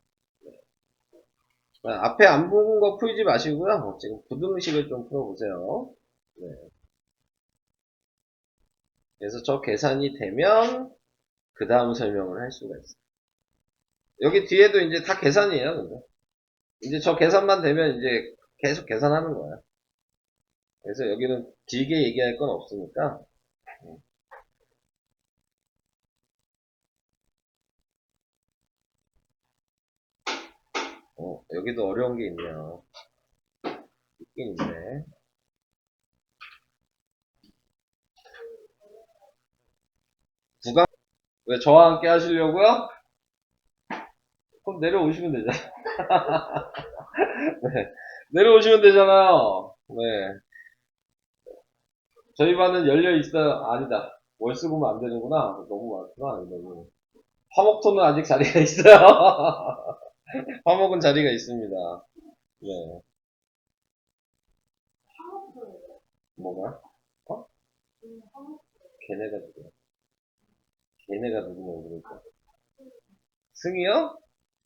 앞에 안 본 거 풀지 마시고요. 지금 부등식을 좀 풀어보세요. 네. 그래서 저 계산이 되면 그 다음 설명을 할 수가 있어요. 여기 뒤에도 이제 다 계산이에요. 근데. 이제 저 계산만 되면 이제 계속 계산하는 거예요. 그래서 여기는 길게 얘기할 건 없으니까. 여기도 어려운 게 있네요. 있긴 있네. 구강, 왜 저와 함께 하시려고요? 그럼 내려오시면 되잖아요. 네. 내려오시면 되잖아요. 네. 저희 반은 열려 있어요. 아니다. 월 쓰고 면 안 되는구나. 너무 많구나. 이거는. 화목토는 아직 자리가 있어요. 화목은 자리가 있습니다. 네. 뭐가? 어? 걔네가 누구야? 걔네가 누구냐고 그러니까. 승희요?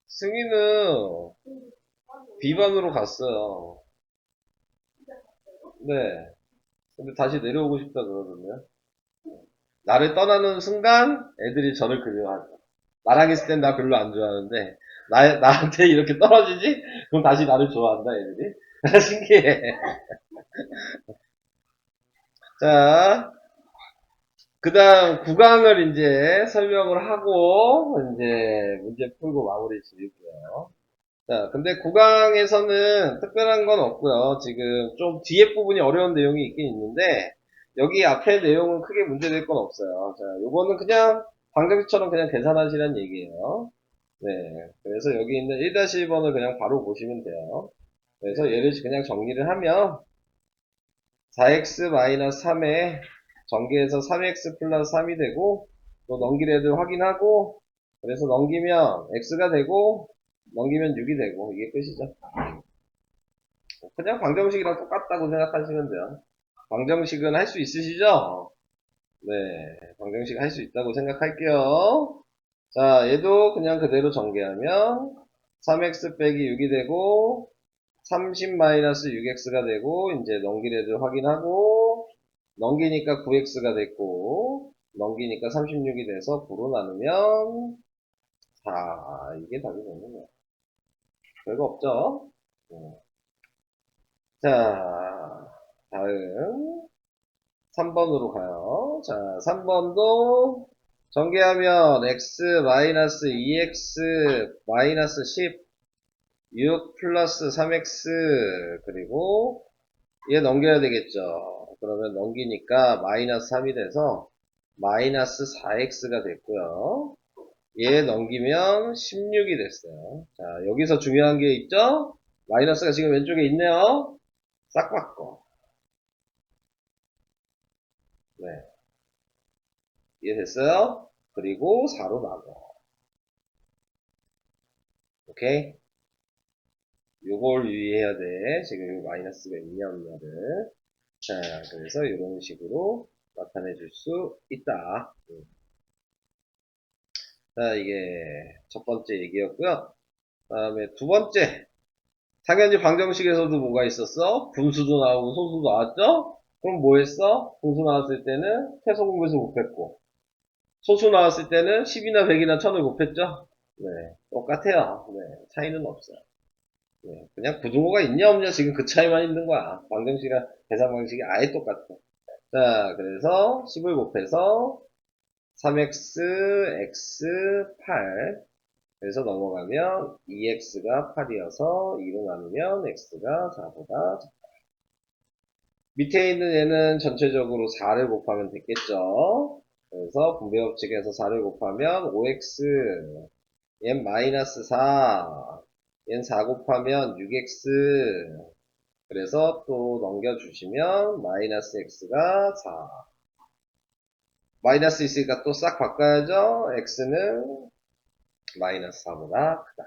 승희는 비반으로 갔어요. 네. 근데 다시 내려오고 싶다 그러던데요. 나를 떠나는 순간 애들이 저를 그리워하죠. 나랑 있을 땐 나 별로 안 좋아하는데 나한테 이렇게 떨어지지? 그럼 다시 나를 좋아한다 애들이. 신기해. 자, 그 다음 구강을 이제 설명을 하고 이제 문제 풀고 마무리 지을게요. 자, 근데 구강에서는 특별한 건 없고요. 지금 좀 뒤에 부분이 어려운 내용이 있긴 있는데 여기 앞에 내용은 크게 문제될 건 없어요. 자, 요거는 그냥 방정식처럼 그냥 계산하시라는 얘기예요. 네. 그래서 여기 있는 1-1번을 그냥 바로 보시면 돼요. 그래서 얘를 그냥 정리를 하면 4x-3에 전개해서 3x 플러스 3이 되고 또 넘길 애들 확인하고 그래서 넘기면 x가 되고 넘기면 6이 되고 이게 끝이죠. 그냥 방정식이랑 똑같다고 생각하시면 돼요. 방정식은 할 수 있으시죠? 네, 방정식 할 수 있다고 생각할게요. 자, 얘도 그냥 그대로 전개하면 3x 빼기 6이 되고 30-6x가 되고 이제 넘길 애들 확인하고 넘기니까 9x가 됐고 넘기니까 36이 돼서 9로 나누면 4 이게 답이 되는 거예요. 별거 없죠? 자, 다음 3번으로 가요. 자, 3번도 전개하면 x-2x-10 6 플러스 3x 그리고 얘 넘겨야 되겠죠. 그러면 넘기니까 마이너스 3이 돼서 마이너스 4x가 됐고요. 얘 넘기면 16이 됐어요. 자, 여기서 중요한 게 있죠? 마이너스가 지금 왼쪽에 있네요. 싹 바꿔. 네. 이해됐어요? 그리고 4로 나눠. 오케이? 요걸 유의해야 돼. 지금 이 마이너스가 있냐 없냐를. 자, 그래서 이런 식으로 나타내 줄 수 있다. 자, 이게 첫 번째 얘기였고요. 다음에 두 번째. 당연히 방정식에서도 뭐가 있었어? 분수도 나오고 소수도 나왔죠? 그럼 뭐 했어? 분수 나왔을 때는 최소 공배수 곱했고, 소수 나왔을 때는 10이나 100이나 1000을 곱했죠? 네, 똑같아요. 네, 차이는 없어요. 네, 그냥 부등호가 있냐 없냐 지금 그 차이만 있는 거야. 방정식이랑 계산 방식이 아예 똑같아. 자, 그래서 10을 곱해서 3x, x, 8. 그래서 넘어가면 2x가 8이어서 2로 나누면 x가 4보다 작다. 밑에 있는 얘는 전체적으로 4를 곱하면 됐겠죠. 그래서 분배법칙에서 4를 곱하면 5x, 얘는 마이너스 4, 얘는 4 곱하면 6x, 그래서 또 넘겨주시면 마이너스 x가 4. 마이너스 있으니까 또 싹 바꿔야죠. x는 마이너스 4보다 크다.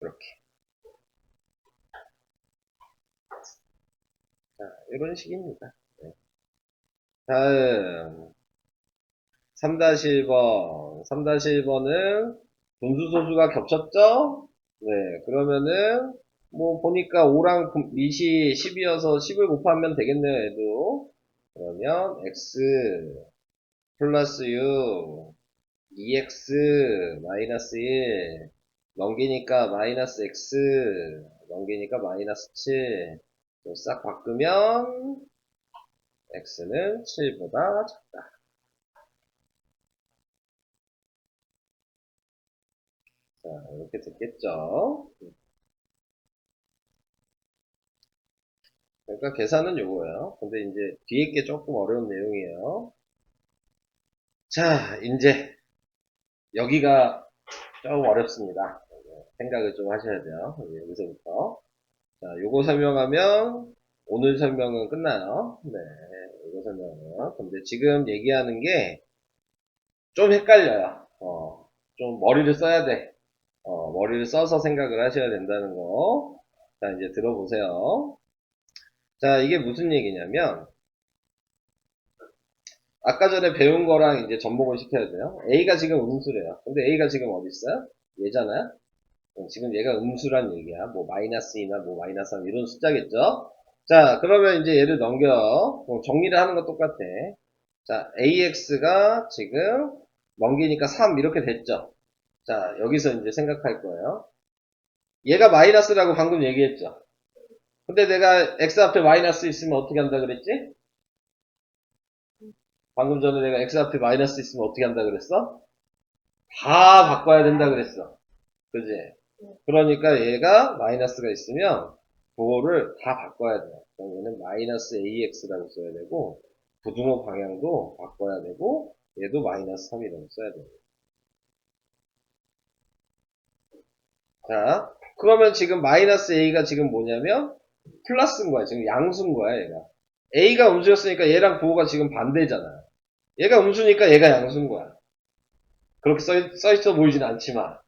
이렇게. 자, 이런 식입니다. 네. 다음 3-1번 3-1번은 분수소수가 겹쳤죠? 네, 그러면은 뭐 보니까 5랑 밑이 10이어서 10을 곱하면 되겠네요. 얘도. 그러면 x 플러스 6 2x 마이너스 1 넘기니까 마이너스 x 넘기니까 마이너스 7 싹 바꾸면 x는 7보다 작다. 자, 이렇게 됐겠죠? 그러니까 계산은 요거예요. 근데 이제 뒤에 게 조금 어려운 내용이에요. 자, 이제 여기가 조금 어렵습니다. 생각을 좀 하셔야 돼요. 여기서부터. 자, 요거 설명하면 오늘 설명은 끝나요. 네, 요거 설명은. 근데 지금 얘기하는 게 좀 헷갈려요. 좀 머리를 써야 돼. 머리를 써서 생각을 하셔야 된다는 거. 자, 이제 들어보세요. 자, 이게 무슨 얘기냐면, 아까 전에 배운 거랑 이제 접목을 시켜야 돼요. A가 지금 음수래요. 근데 A가 지금 어디 있어요? 얘잖아요? 지금 얘가 음수란 얘기야. 뭐 마이너스 2나 뭐 마이너스 3 이런 숫자겠죠? 자, 그러면 이제 얘를 넘겨. 정리를 하는 거 똑같아. 자, AX가 지금 넘기니까 3 이렇게 됐죠? 자, 여기서 이제 생각할 거예요. 얘가 마이너스라고 방금 얘기했죠? 근데 내가 X 앞에 마이너스 있으면 어떻게 한다 그랬지? 방금 전에 내가 X 앞에 마이너스 있으면 어떻게 한다 그랬어? 다 바꿔야 된다 그랬어. 그지? 그러니까 얘가 마이너스가 있으면 그거를 다 바꿔야 돼. 그럼 얘는 마이너스 AX라고 써야 되고 부등호 방향도 바꿔야 되고 얘도 마이너스 3이라고 써야 돼요. 자, 그러면 지금 마이너스 a가 지금 뭐냐면 플러스인 거야. 지금 양수인 거야, 얘가. a가 음수였으니까 얘랑 부호가 지금 반대잖아. 얘가 음수니까 얘가 양수인 거야. 그렇게 써있어 보이진 않지만,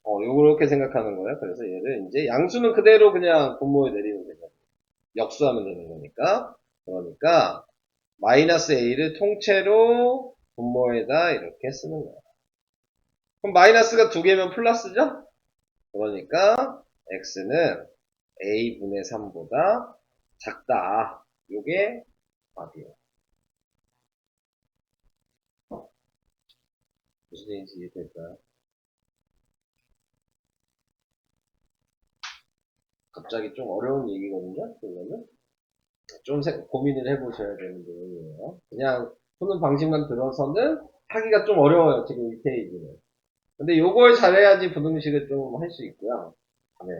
요렇게 생각하는 거야. 그래서 얘를 이제 양수는 그대로 그냥 분모에 내리면 되잖아. 역수하면 되는 거니까. 그러니까, 마이너스 a를 통째로 분모에다 이렇게 쓰는 거야. 그럼 마이너스가 두 개면 플러스죠? 그러니까, x는 a분의 3보다 작다. 요게 답이에요. 무슨 얘기인지 이해될까요? 갑자기 좀 어려운 얘기거든요. 그러면 좀 고민을 해보셔야 되는 부분이에요. 그냥 푸는 방식만 들어서는 하기가 좀 어려워요. 지금 이 페이지는. 근데 요걸 잘해야지 부등식을 좀 할 수 있고요. 네.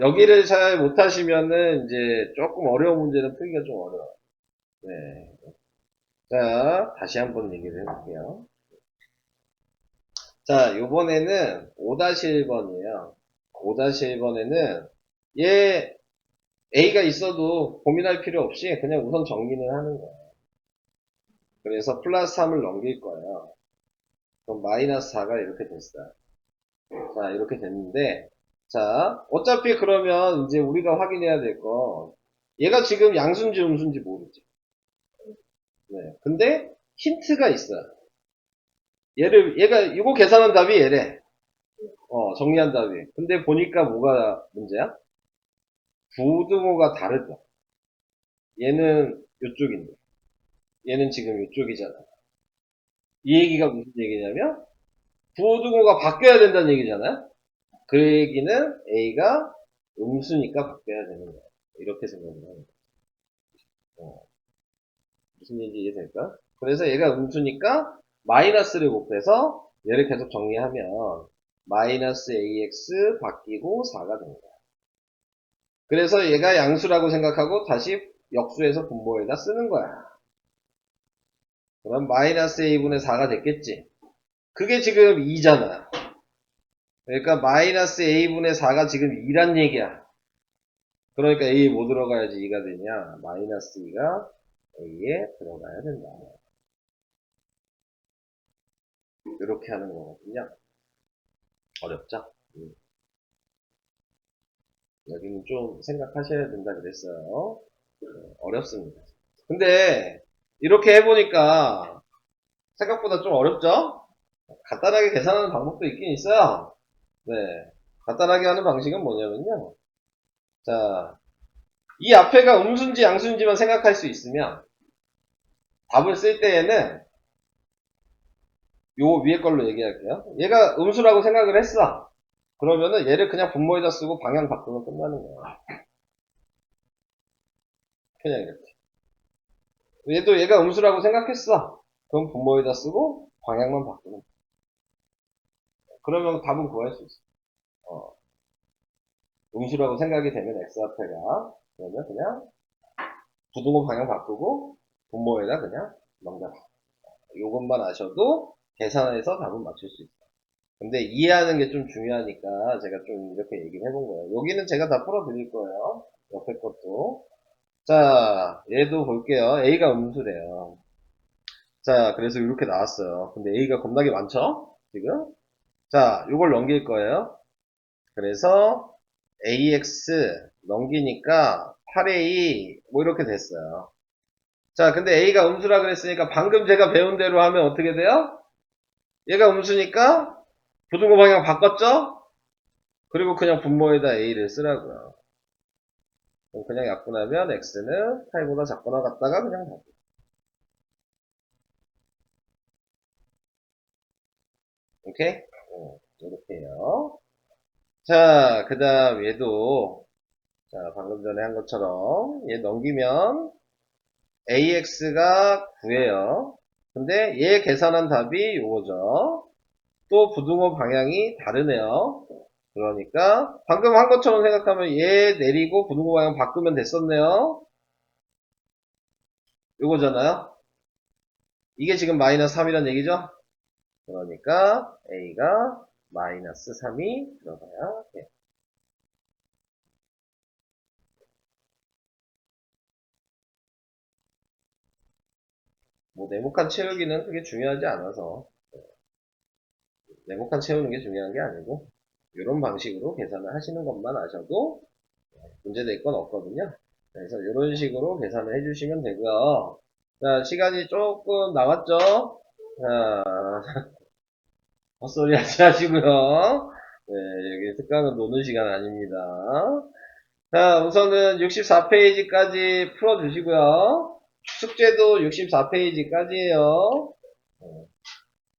여기를 잘 못하시면은 이제 조금 어려운 문제는 풀기가 좀 어려워요. 네. 자, 다시 한번 얘기를 해볼게요. 자, 요번에는 5-1번이에요. 5-1번에는 얘 A가 있어도 고민할 필요 없이 그냥 우선 정리는 하는 거예요. 그래서 플러스 3을 넘길 거예요. 그럼 마이너스 4가 이렇게 됐어요. 자, 이렇게 됐는데, 자, 어차피 그러면 이제 우리가 확인해야 될 건, 얘가 지금 양수인지 음수인지 모르지. 네. 근데 힌트가 있어요. 얘가, 이거 계산한 답이 얘래. 정리한 답이. 근데 보니까 뭐가 문제야? 부등호가 다르다. 얘는 이쪽인데, 얘는 지금 이쪽이잖아. 이 얘기가 무슨 얘기냐면, 부호등호가 바뀌어야 된다는 얘기잖아요? 그 얘기는 A가 음수니까 바뀌어야 되는 거야. 이렇게 생각을 하는 거야. 무슨 얘기인지 이해될까? 그래서 얘가 음수니까 마이너스를 곱해서 얘를 계속 정리하면 마이너스 AX 바뀌고 4가 됩니다. 그래서 얘가 양수라고 생각하고 다시 역수해서 분모에다 쓰는 거야. 그럼 마이너스 A분의 4가 됐겠지? 그게 지금 2잖아. 그러니까 마이너스 A분의 4가 지금 2란 얘기야. 그러니까 A에 뭐 들어가야지 2가 되냐? 마이너스 2가 A에 들어가야 된다. 이렇게 하는 거거든요. 어렵죠? 여기는 좀 생각하셔야 된다 그랬어요. 어렵습니다. 근데 이렇게 해보니까 생각보다 좀 어렵죠? 간단하게 계산하는 방법도 있긴 있어요. 네. 간단하게 하는 방식은 뭐냐면요. 자, 이 앞에가 음수인지 양수인지만 생각할 수 있으면 답을 쓸 때에는 요 위에 걸로 얘기할게요. 얘가 음수라고 생각을 했어. 그러면은 얘를 그냥 분모에다 쓰고 방향 바꾸면 끝나는 거야. 그냥 이렇게. 얘도 얘가 음수라고 생각했어. 그럼 분모에다 쓰고 방향만 바꾸면 돼. 그러면 답은 구할 수 있어. 어, 음수라고 생각이 되면 x 앞에가 그러면 그냥 부등호 방향 바꾸고 분모에다 그냥 넘겨봐. 요것만 아셔도 계산해서 답은 맞출 수 있어. 근데 이해하는 게 좀 중요하니까 제가 좀 이렇게 얘기를 해본 거예요. 여기는 제가 다 풀어드릴 거예요. 옆에 것도. 자, 얘도 볼게요. A가 음수래요. 자, 그래서 이렇게 나왔어요. 근데 A가 겁나게 많죠? 지금? 자, 이걸 넘길 거예요. 그래서 AX 넘기니까 8A 뭐 이렇게 됐어요. 자, 근데 A가 음수라 그랬으니까 방금 제가 배운 대로 하면 어떻게 돼요? 얘가 음수니까 부등호 방향 바꿨죠? 그리고 그냥 분모에다 A를 쓰라고요. 그럼 그냥 약분하면 X는 8보다 작거나 같다가 그냥 답. 오케이? 이렇게 해요. 자, 그 다음 얘도 자, 방금 전에 한 것처럼 얘 넘기면 AX가 9예요. 근데 얘 계산한 답이 요거죠. 또 부등호 방향이 다르네요. 그러니까 방금 한 것처럼 생각하면 얘 내리고 부등호 방향 바꾸면 됐었네요. 요거잖아요. 이게 지금 마이너스 3이란 얘기죠? 그러니까 a가 마이너스 3이 들어가야 돼요. 뭐 네모칸 채우기는 그게 중요하지 않아서 네모칸 채우는 게 중요한 게 아니고 이런 방식으로 계산을 하시는 것만 아셔도 문제될 건 없거든요. 그래서 이런 식으로 계산을 해주시면 되고요. 자, 시간이 조금 남았죠? 자, 헛소리 하지 마시고요. 네, 여기 특강은 노는 시간 아닙니다. 자, 우선은 64페이지까지 풀어주시고요. 숙제도 64페이지까지예요.